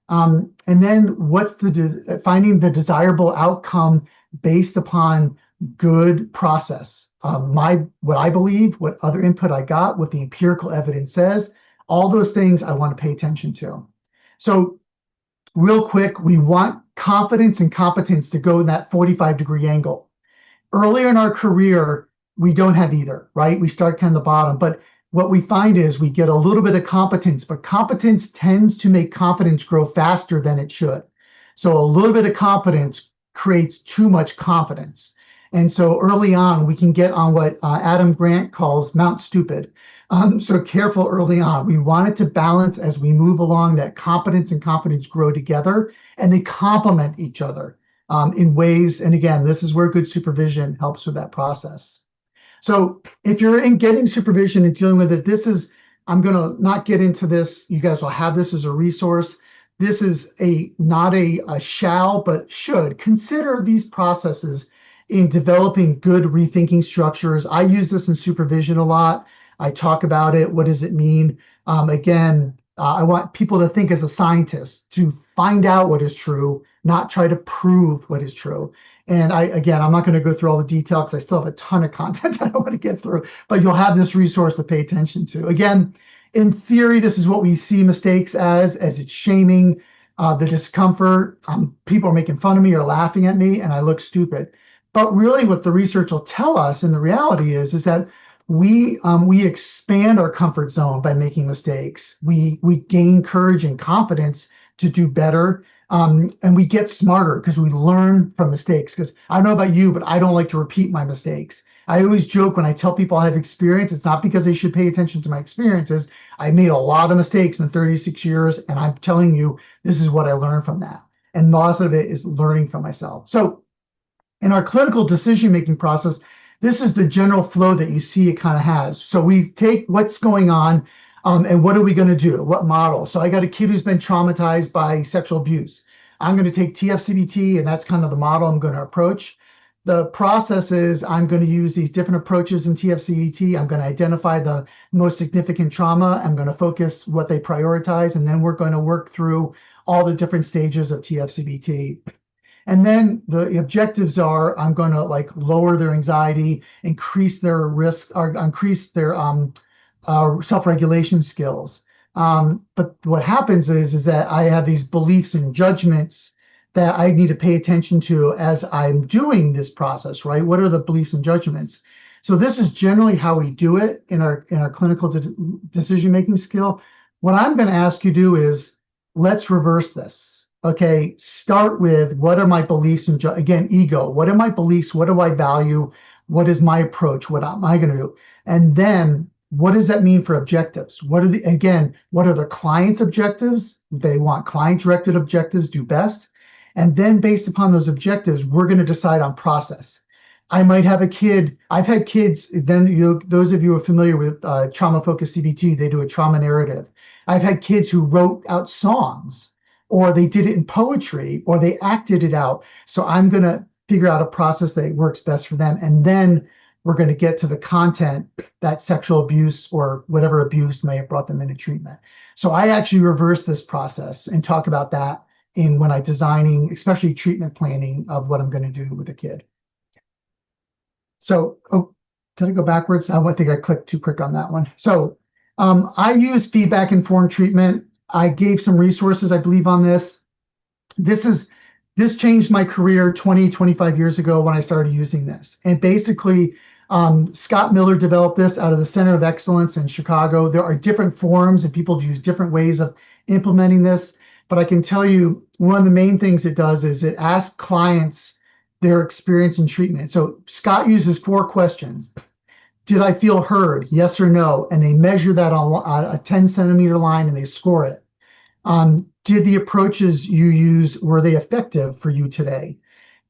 S2: And then what's finding the desirable outcome based upon good process. What I believe, what other input I got, what the empirical evidence says, all those things I want to pay attention to. So real quick, we want confidence and competence to go in that 45-degree angle. Earlier in our career, we don't have either, right? We start kind of the bottom, but what we find is we get a little bit of competence, but competence tends to make confidence grow faster than it should. So a little bit of competence creates too much confidence. And so early on, we can get on what Adam Grant calls Mount Stupid. So careful early on. We want it to balance as we move along, that competence and confidence grow together and they complement each other in ways. And again, this is where good supervision helps with that process. So if you're in getting supervision and dealing with it, I'm going to not get into this. You guys will have this as a resource. This is not a shall, but should consider these processes in developing good rethinking structures. I use this in supervision a lot. I talk about it. What does it mean? I want people to think as a scientist, to find out what is true, not try to prove what is true. And I'm not going to go through all the detail because I still have a ton of content I want to get through, but you'll have this resource to pay attention to. Again, in theory, this is what we see mistakes as it's shaming, the discomfort. People are making fun of me or laughing at me and I look stupid. But really what the research will tell us, and the reality is that we expand our comfort zone by making mistakes. We gain courage and confidence to do better. And we get smarter because we learn from mistakes. Because I don't know about you, but I don't like to repeat my mistakes. I always joke when I tell people I have experience, it's not because they should pay attention to my experiences. I made a lot of mistakes in 36 years, and I'm telling you, this is what I learned from that. And most of it is learning from myself. So in our clinical decision-making process, this is the general flow that you see it kind of has. So we take what's going on and what are we going to do? What model? So I got a kid who's been traumatized by sexual abuse. I'm going to take TFCBT, and that's kind of the model I'm going to approach. The process is I'm going to use these different approaches in TFCBT. I'm going to identify the most significant trauma. I'm going to focus what they prioritize, and then we're going to work through all the different stages of TFCBT. And then the objectives are I'm going to like lower their anxiety, increase their risk, or increase their self-regulation skills. But what happens is that I have these beliefs and judgments that I need to pay attention to as I'm doing this process, right? What are the beliefs and judgments? So this is generally how we do it in our clinical decision-making skill. What I'm going to ask you to do is let's reverse this. Okay, start with what are my beliefs and again, ego. What are my beliefs? What do I value? What is my approach? What am I going to do? And then what does that mean for objectives? What are the client's objectives? They want client-directed objectives, do best. And then based upon those objectives, we're going to decide on process. I might have a kid. I've had kids, those of you who are familiar with trauma-focused CBT, they do a trauma narrative. I've had kids who wrote out songs, or they did it in poetry, or they acted it out. So I'm going to figure out a process that works best for them. And then we're going to get to the content, that sexual abuse or whatever abuse may have brought them into treatment. So I actually reverse this process and talk about that when I designing, especially treatment planning of what I'm going to do with a kid. So, did I go backwards? I think I clicked too quick on that one. So I use feedback-informed treatment. I gave some resources, I believe, on this. This changed my career 25 years ago when I started using this. And basically, Scott Miller developed this out of the Center of Excellence in Chicago. There are different forums and people use different ways of implementing this. But I can tell you one of the main things it does is it asks clients their experience in treatment. So Scott uses 4 questions. Did I feel heard? Yes or no? And they measure that on a 10-centimeter line and they score it. Did the approaches you use, were they effective for you today?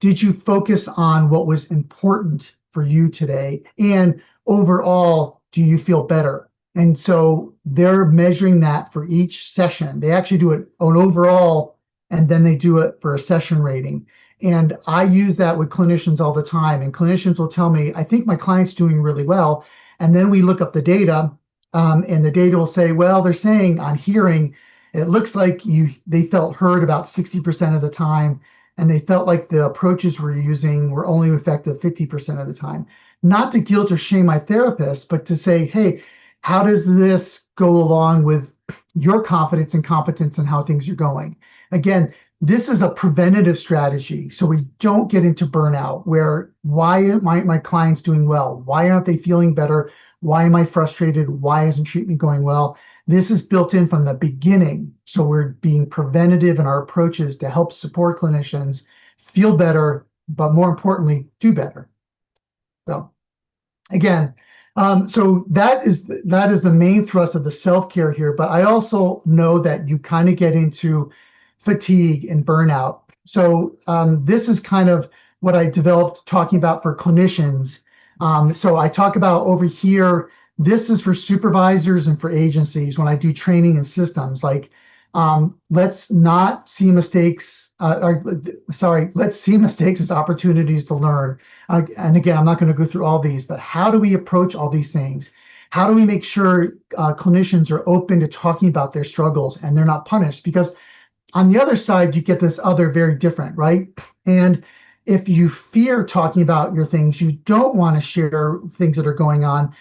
S2: Did you focus on what was important for you today? And overall, do you feel better? And so they're measuring that for each session. They actually do it on overall, and then they do it for a session rating. And I use that with clinicians all the time. And clinicians will tell me, I think my client's doing really well. And then we look up the data, and the data will say, well, they're saying on hearing, it looks like they felt heard about 60% of the time, and they felt like the approaches we're using were only effective 50% of the time. Not to guilt or shame my therapist, but to say, hey, how does this go along with your confidence and competence and how things are going? Again, this is a preventative strategy, so we don't get into burnout where why aren't my clients doing well? Why aren't they feeling better? Why am I frustrated? Why isn't treatment going well? This is built in from the beginning. So we're being preventative in our approaches to help support clinicians feel better, but more importantly, do better. So again, so that is the main thrust of the self-care here. But I also know that you kind of get into fatigue and burnout. So this is kind of what I developed talking about for clinicians. So I talk about over here, this is for supervisors and for agencies when I do training and systems. Like, let's not see mistakes, or sorry, let's see mistakes as opportunities to learn. And again, I'm not going to go through all these, but how do we approach all these things? How do we make sure clinicians are open to talking about their struggles and they're not punished? Because on the other side, you get this other very different, right? And if you fear talking about your things, you don't want to share things that are going on,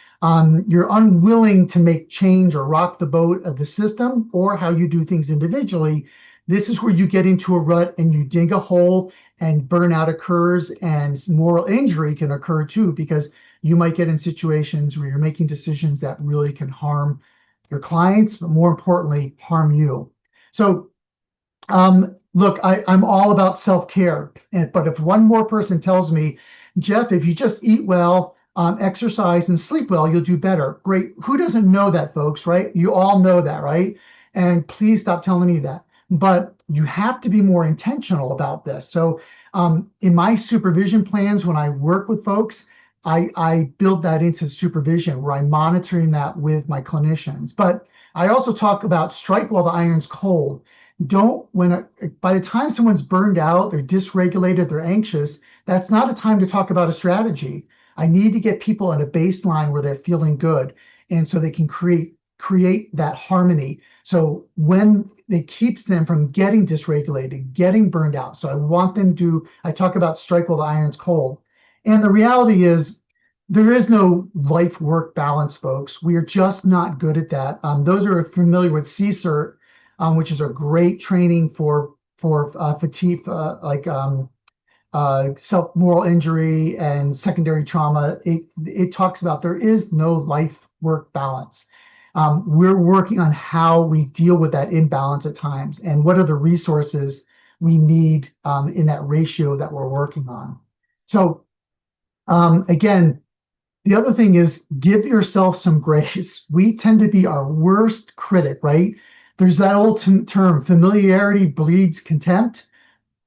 S2: you're unwilling to make change or rock the boat of the system or how you do things individually. This is where you get into a rut and you dig a hole and burnout occurs and moral injury can occur too, because you might get in situations where you're making decisions that really can harm your clients, but more importantly, harm you. So look, I'm all about self-care, but if one more person tells me, Jeff, if you just eat well, exercise and sleep well, you'll do better. Great. Who doesn't know that, folks, right? You all know that, right? And please stop telling me that. But you have to be more intentional about this. So in my supervision plans, when I work with folks, I build that into supervision where I'm monitoring that with my clinicians. But I also talk about strike while the iron's cold. Don't when By the time someone's burned out, they're dysregulated, they're anxious, that's not a time to talk about a strategy. I need to get people at a baseline where they're feeling good, and so they can create that harmony. So when it keeps them from getting dysregulated, getting burned out. So I talk about strike while the iron's cold. And the reality is there is no life work balance, folks. We are just not good at that. Those are familiar with CSERT, which is a great training for fatigue, self moral injury and secondary trauma. It talks about there is no life work balance. We're working on how we deal with that imbalance at times and what are the resources we need in that ratio that we're working on. So again, the other thing is give yourself some grace. We tend to be our worst critic, right? There's that old term, familiarity breeds contempt.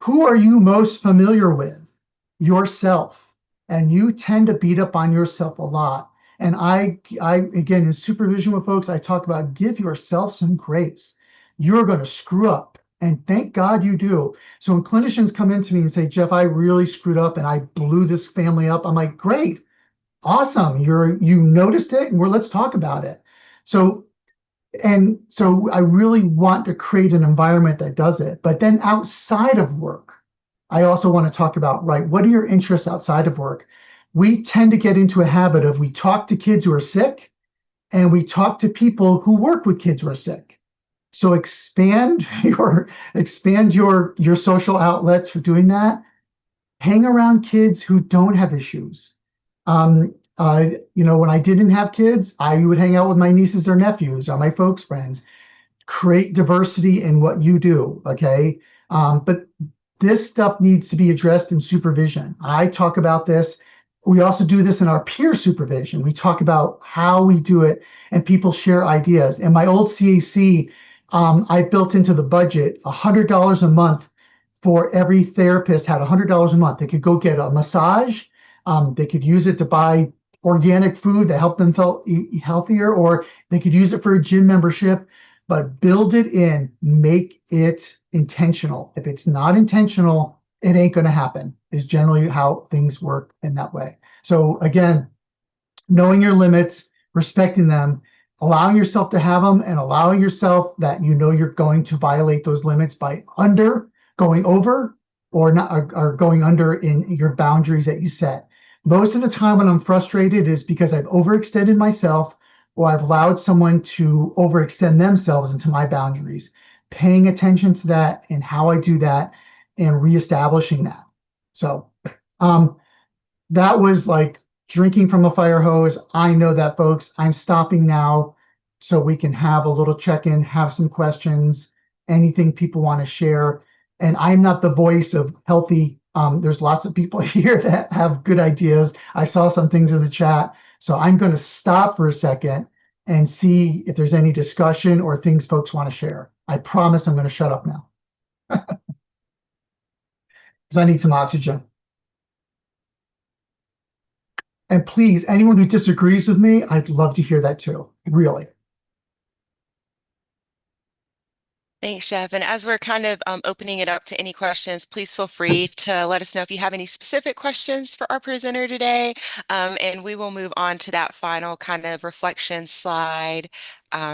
S2: Who are you most familiar with? Yourself. And you tend to beat up on yourself a lot. And I again, in supervision with folks, I talk about give yourself some grace. You're going to screw up. And thank God you do. So when clinicians come into me and say, Jeff, I really screwed up and I blew this family up, I'm like, great, awesome. You noticed it and let's talk about it. So I really want to create an environment that does it. But then outside of work, I also want to talk about, right, what are your interests outside of work? We tend to get into a habit of we talk to kids who are sick and we talk to people who work with kids who are sick. So expand your social outlets for doing that. Hang around kids who don't have issues. When I didn't have kids, I would hang out with my nieces or nephews or my folks' friends. Create diversity in what you do, okay? But this stuff needs to be addressed in supervision. I talk about this. We also do this in our peer supervision. We talk about how we do it and people share ideas. In my old CAC, I built into the budget $100 a month for every therapist had $100 a month. They could go get a massage. They could use it to buy organic food that helped them feel healthier, or they could use it for a gym membership, but build it in, make it intentional. If it's not intentional, it ain't going to happen, is generally how things work in that way. So again, knowing your limits, respecting them, allowing yourself to have them, and allowing yourself that you're going to violate those limits by going over, or not, or going under in your boundaries that you set. Most of the time when I'm frustrated is because I've overextended myself or I've allowed someone to overextend themselves into my boundaries. Paying attention to that and how I do that and reestablishing that. So that was like drinking from a fire hose. I know that, folks. I'm stopping now so we can have a little check-in, have some questions, anything people want to share. And I'm not the voice of healthy There's lots of people here that have good ideas. I saw some things in the chat. So I'm going to stop for a second and see if there's any discussion or things folks want to share. I promise I'm going to shut up now because I need some oxygen. And please, anyone who disagrees with me, I'd love to hear that too. Really.
S1: Thanks, Jeff. And as we're kind of opening it up to any questions, please feel free to let us know if you have any specific questions for our presenter today. And we will move on to that final kind of reflection slide.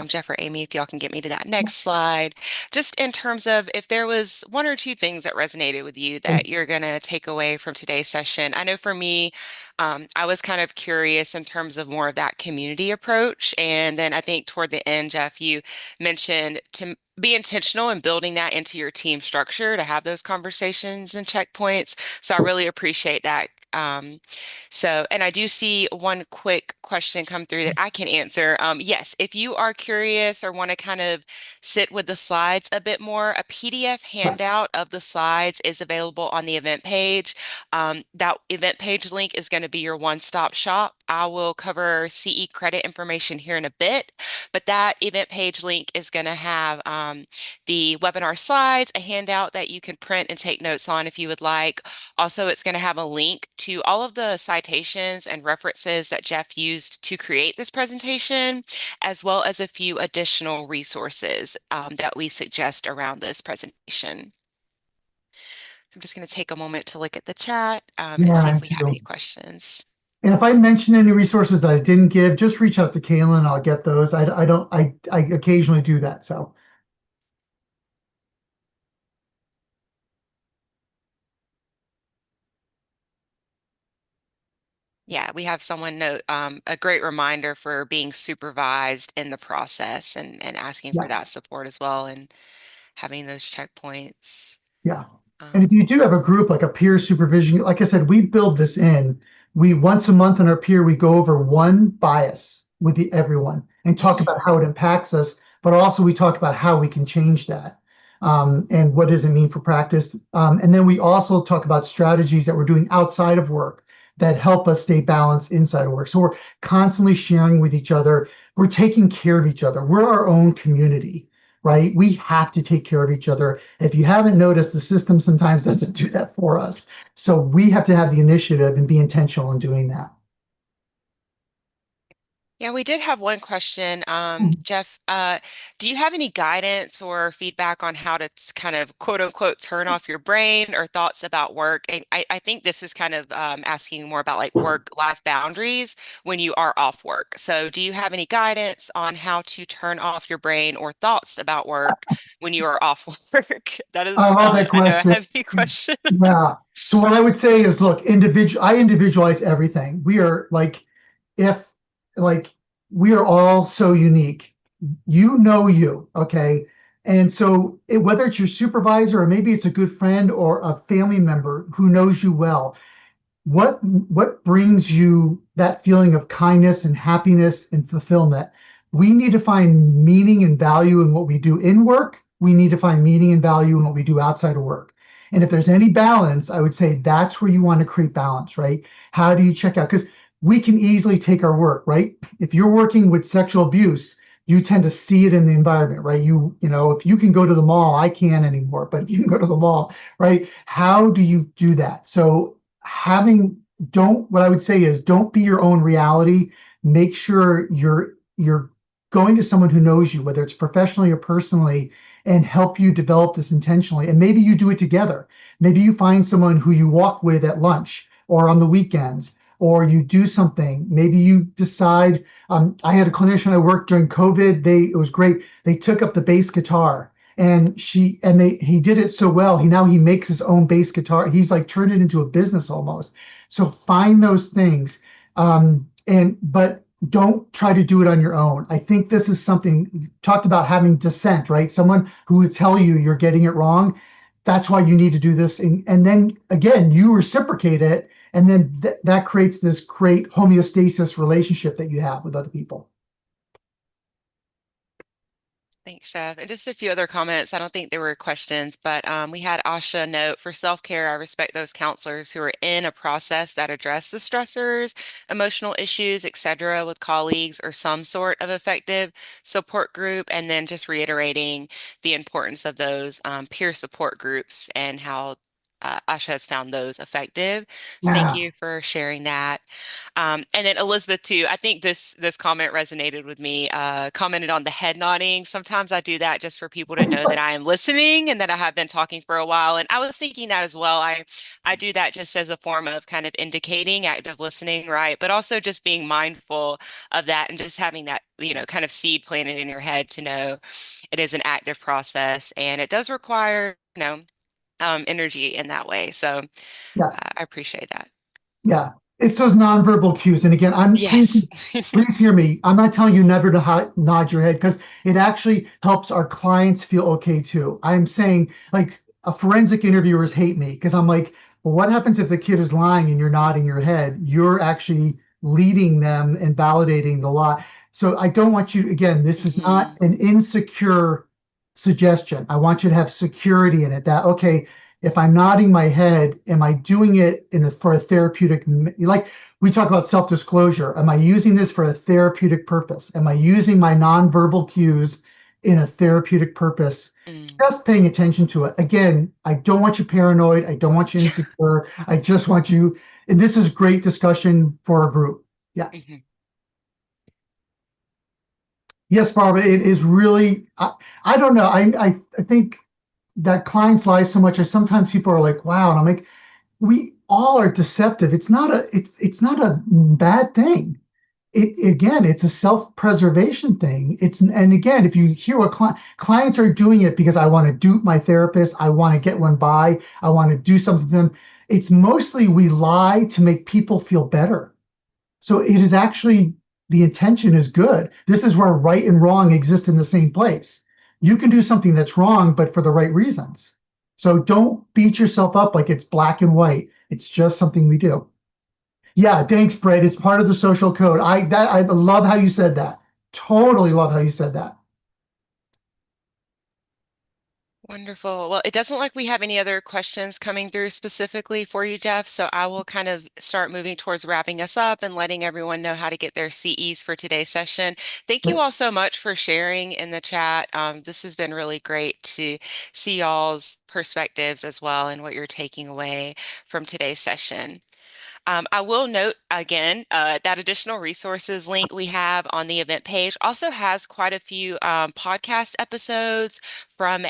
S1: Jeff or Amy, if y'all can get me to that next slide. Just in terms of if there was one or two things that resonated with you that you're going to take away from today's session. I know for me, I was kind of curious in terms of more of that community approach. And then I think toward the end, Jeff, you mentioned to be intentional in building that into your team structure to have those conversations and checkpoints. So I really appreciate that. And I do see one quick question come through that I can answer. Yes, if you are curious or want to kind of sit with the slides a bit more, a PDF handout of the slides is available on the event page. That event page link is going to be your one-stop shop. I will cover CE credit information here in a bit, but that event page link is going to have the webinar slides, a handout that you can print and take notes on if you would like. Also, it's going to have a link to all of the citations and references that Jeff used to create this presentation, as well as a few additional resources that we suggest around this presentation. I'm just going to take a moment to look at the chat and see
S2: Yeah,
S1: if we
S2: thank
S1: have
S2: you.
S1: any questions.
S2: And if I mention any resources that I didn't give, just reach out to Kaylin. I'll get those. I don't. I occasionally do that. So
S1: Yeah, we have someone note a great reminder for being supervised in the process and asking for
S2: yeah.
S1: that support as well and having those checkpoints.
S2: Yeah. And if
S1: Um,
S2: you do have a group like a peer supervision, like I said, we build this in. We once a month in our peer, we go over one bias with everyone and talk
S1: mhm.
S2: about how it impacts us, but also we talk about how we can change that. And what does it mean for practice? And then we also talk about strategies that we're doing outside of work that help us stay balanced inside of work. So we're constantly sharing with each other. We're taking care of each other. We're our own community, right? We have to take care of each other. If you haven't noticed, the system sometimes doesn't do that for us. So we have to have the initiative and be intentional in doing that.
S1: Yeah, we did have one question. Jeff, do you have any guidance or feedback on how to kind of quote unquote turn off your brain or thoughts about work? And I think this is kind of asking more about like work-life boundaries when you are off work. So do you have any guidance on how to turn off your brain or thoughts about work when you are off work? That
S2: I
S1: is,
S2: love that
S1: I know, a
S2: question.
S1: heavy question.
S2: Yeah. So what I would say is, look, I individualize everything. We are like, if like we are all so unique. You know you, okay? And so whether it's your supervisor or maybe it's a good friend or a family member who knows you well, what brings you that feeling of kindness and happiness and fulfillment? We need to find meaning and value in what we do in work. We need to find meaning and value in what we do outside of work. And if there's any balance, I would say that's where you want to create balance, right? How do you check out? Because we can easily take our work, right? If you're working with sexual abuse, you tend to see it in the environment, right? If you can go to the mall, I can't anymore, but if you can go to the mall, right? How do you do that? So having don't what I would say is don't be your own reality. Make sure you're going to someone who knows you, whether it's professionally or personally, and help you develop this intentionally. And maybe you do it together. Maybe you find someone who you walk with at lunch or on the weekends, or you do something. Maybe you decide. I had a clinician I worked during COVID. It was great. They took up the bass guitar and he did it so well. He makes his own bass guitar. He's like turned it into a business almost. So find those things, but don't try to do it on your own. I think this is something talked about, having dissent, right? Someone who would tell you you're getting it wrong. That's why you need to do this, and then again you reciprocate it, and then that creates this great homeostasis relationship that you have with other people.
S1: Thanks, Chef. And just a few other comments. I don't think there were questions, but we had Asha note for self-care. I respect those counselors who are in a process that address the stressors, emotional issues, etc., with colleagues or some sort of effective support group. And then just reiterating the importance of those peer support groups and how Asha has found those effective. So thank
S2: Yeah.
S1: you for sharing that. And then Elizabeth too, I think this comment resonated with me, commented on the head nodding. Sometimes I do that just for people to know that I
S2: Yes.
S1: am listening and that I have been talking for a while. And I was thinking that as well. I do that just as a form of kind of indicating active listening, right? But also just being mindful of that and just having that, kind of seed planted in your head to know it is an active process and it does require, energy in that way. So
S2: Yeah.
S1: I appreciate that.
S2: Yeah, it's those nonverbal cues. And again,
S1: Yes.
S2: please hear me. I'm not telling you never to nod your head because it actually helps our clients feel okay too. I'm saying like forensic interviewers hate me because I'm like, well, what happens if the kid is lying and you're nodding your head? You're actually leading them and validating the lie. So I don't want you, again, this is not
S1: Mhm.
S2: an insecure suggestion. I want you to have security in it that, okay, if I'm nodding my head, am I doing it for a therapeutic, like we talk about self-disclosure. Am I using this for a therapeutic purpose? Am I using my nonverbal cues in a therapeutic purpose?
S1: Mm.
S2: Just paying attention to it. Again, I don't want you paranoid. I don't want you
S1: Yeah.
S2: insecure. I just want you, and this is great discussion for a group. Yeah.
S1: Mhm.
S2: Yes, Barbara, it is really, I don't know. I think that clients lie so much as sometimes people are like, wow. And I'm like, we all are deceptive. It's not a bad thing. It again, it's a self-preservation thing. And again, if you hear what clients are doing it because I want to dupe my therapist, I want to get one by, I want to do something to them. It's mostly we lie to make people feel better. So it is actually the intention is good. This is where right and wrong exist in the same place. You can do something that's wrong, but for the right reasons. So don't beat yourself up like it's black and white. It's just something we do. Yeah, thanks, Brett. It's part of the social code. I love how you said that. Totally love how you said that.
S1: Wonderful. Well, it doesn't look like we have any other questions coming through specifically for you, Jeff. So I will kind of start moving towards wrapping us up and letting everyone know how to get their CEs for today's session. Thank you
S2: Great.
S1: all so much for sharing in the chat. This has been really great to see y'all's perspectives as well and what you're taking away from today's session. I will note again that additional resources link we have on the event page also has quite a few podcast episodes from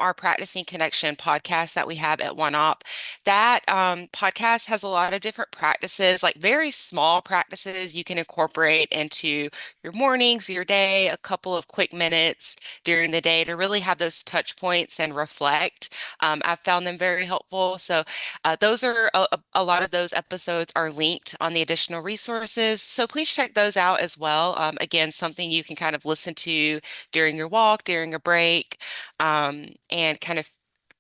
S1: our Practicing Connection podcast that we have at OneOp. That podcast has a lot of different practices, like very small practices you can incorporate into your mornings, your day, a couple of quick minutes during the day to really have those touch points and reflect. I've found them very helpful. So those are a lot of those episodes are linked on the additional resources. So please check those out as well. Again, something you can kind of listen to during your walk, during a break, and kind of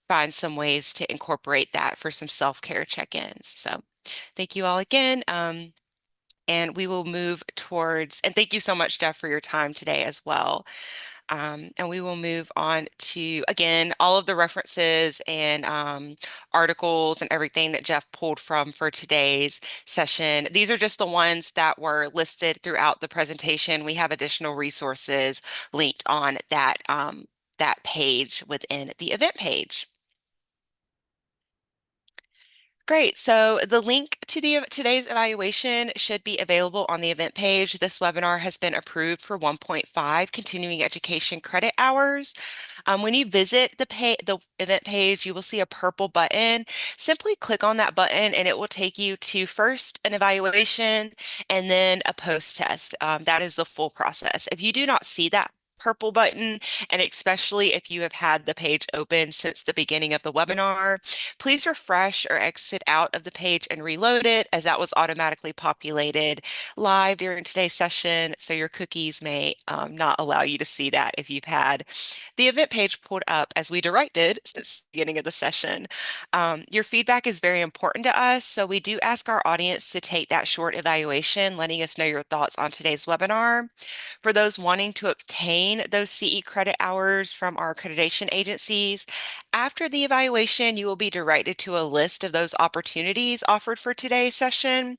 S1: find some ways to incorporate that for some self-care check-ins. So thank you all again. And we will move towards, and thank you so much, Jeff, for your time today as well. And we will move on to, again, all of the references and articles and everything that Jeff pulled from for today's session. These are just the ones that were listed throughout the presentation. We have additional resources linked on that page within the event page. Great. So the link to today's evaluation should be available on the event page. This webinar has been approved for 1.5 continuing education credit hours. When you visit the event page, you will see a purple button. Simply click on that button and it will take you to first an evaluation and then a post test. That is the full process. If you do not see that purple button, and especially if you have had the page open since the beginning of the webinar, please refresh or exit out of the page and reload it as that was automatically populated live during today's session. So your cookies may not allow you to see that if you've had the event page pulled up as we directed since the beginning of the session. Your feedback is very important to us, so we do ask our audience to take that short evaluation, letting us know your thoughts on today's webinar. For those wanting to obtain obtain those CE credit hours from our accreditation agencies. After the evaluation, you will be directed to a list of those opportunities offered for today's session.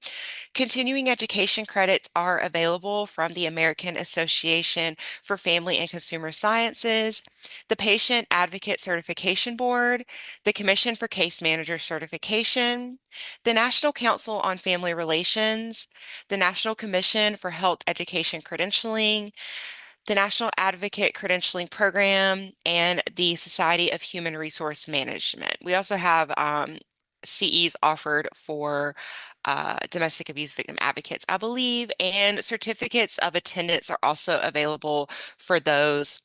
S1: Continuing education credits are available from the American Association for Family and Consumer Sciences, the Patient Advocate Certification Board, the Commission for Case Manager Certification, the National Council on Family Relations, the National Commission for Health Education Credentialing, the National Advocate Credentialing Program, and the Society of Human Resource Management. We also have CEs offered for domestic abuse victim advocates, I believe, and certificates of attendance are also available for those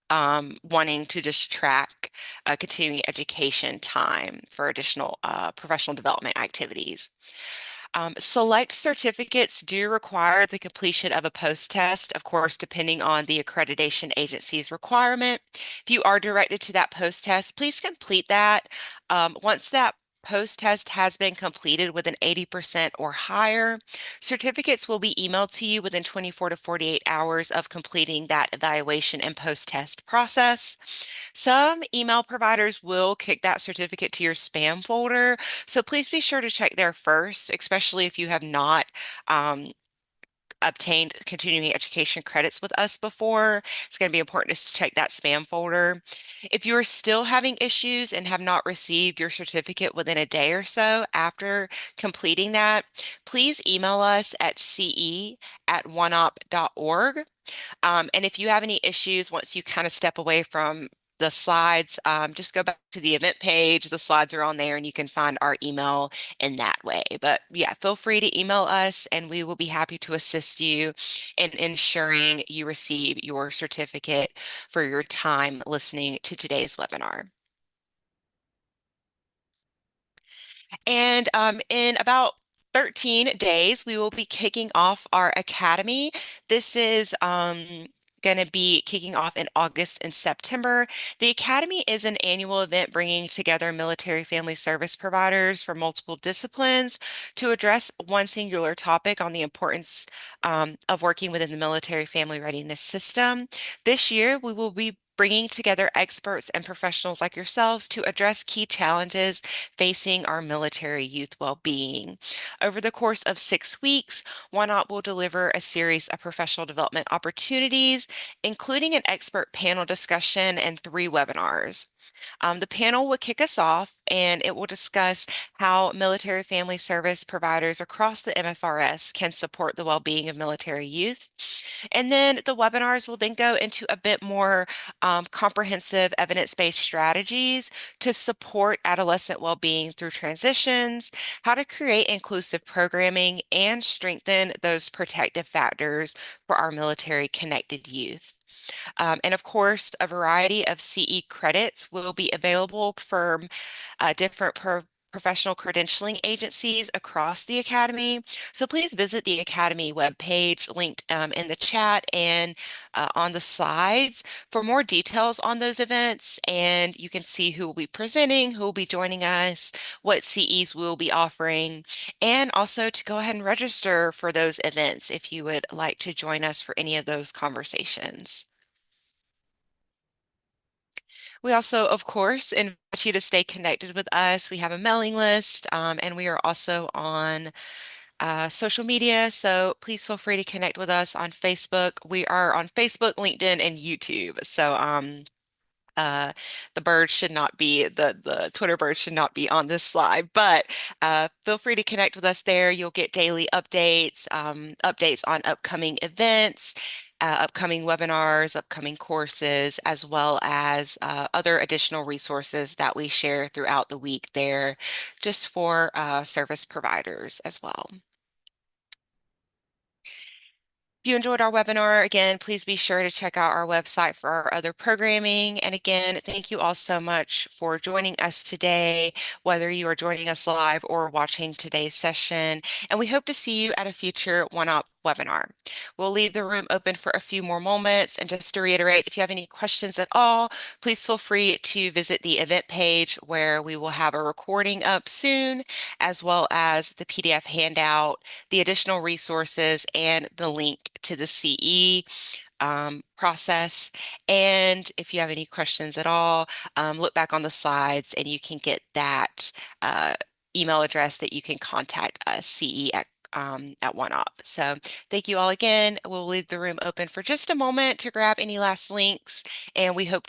S1: wanting to just track continuing education time for additional professional development activities. Select certificates do require the completion of a post-test, of course, depending on the accreditation agency's requirement. If you are directed to that post-test, please complete that. Once that post-test has been completed with an 80% or higher, certificates will be emailed to you within 24 to 48 hours of completing that evaluation and post-test process. Some email providers will kick that certificate to your spam folder, so please be sure to check there first, especially if you have not um, obtained continuing education credits with us before. It's going to be important to check that spam folder. If you are still having issues and have not received your certificate within a day or so after completing that, please email us at ce@oneop.org. And if you have any issues, once you kind of step away from the slides, just go back to the event page. The slides are on there and you can find our email in that way. But yeah, feel free to email us and we will be happy to assist you in ensuring you receive your certificate for your time listening to today's webinar. And in about 13 days, we will be kicking off our academy. This is going to be kicking off in August and September. The academy is an annual event bringing together military family service providers from multiple disciplines to address one singular topic on the importance of working within the military family readiness system. This year, we will be bringing together experts and professionals like yourselves to address key challenges facing our military youth well-being. Over the course of 6 weeks, OneOp will deliver a series of professional development opportunities, including an expert panel discussion and 3 webinars. The panel will kick us off and it will discuss how military family service providers across the MFRS can support the well-being of military youth. And then the webinars will then go into a bit more comprehensive evidence-based strategies to support adolescent well-being through transitions, how to create inclusive programming, and strengthen those protective factors for our military connected youth. And of course, a variety of CE credits will be available from different professional credentialing agencies across the Academy. So please visit the Academy webpage linked in the chat and on the slides for more details on those events. And you can see who will be presenting, who will be joining us, what CEs we will be offering, and also to go ahead and register for those events if you would like to join us for any of those conversations. We also, of course, invite you to stay connected with us. We have a mailing list, and we are also on social media. So please feel free to connect with us on Facebook. We are on Facebook, LinkedIn, and YouTube. So uh, the bird should not be the Twitter bird should not be on this slide, but feel free to connect with us there. You'll get daily updates, updates on upcoming events, upcoming webinars, upcoming courses, as well as other additional resources that we share throughout the week there, just for service providers as well. If you enjoyed our webinar, again, please be sure to check out our website for our other programming. And again, thank you all so much for joining us today, whether you are joining us live or watching today's session. And we hope to see you at a future OneOp webinar. We'll leave the room open for a few more moments. And just to reiterate, if you have any questions at all, please feel free to visit the event page where we will have a recording up soon, as well as the PDF handout, the additional resources, and the link to the CE process. And if you have any questions at all, look back on the slides and you can get that uh, email address that you can contact us, CE at OneOp. So thank you all again. We'll leave the room open for just a moment to grab any last links, and we hope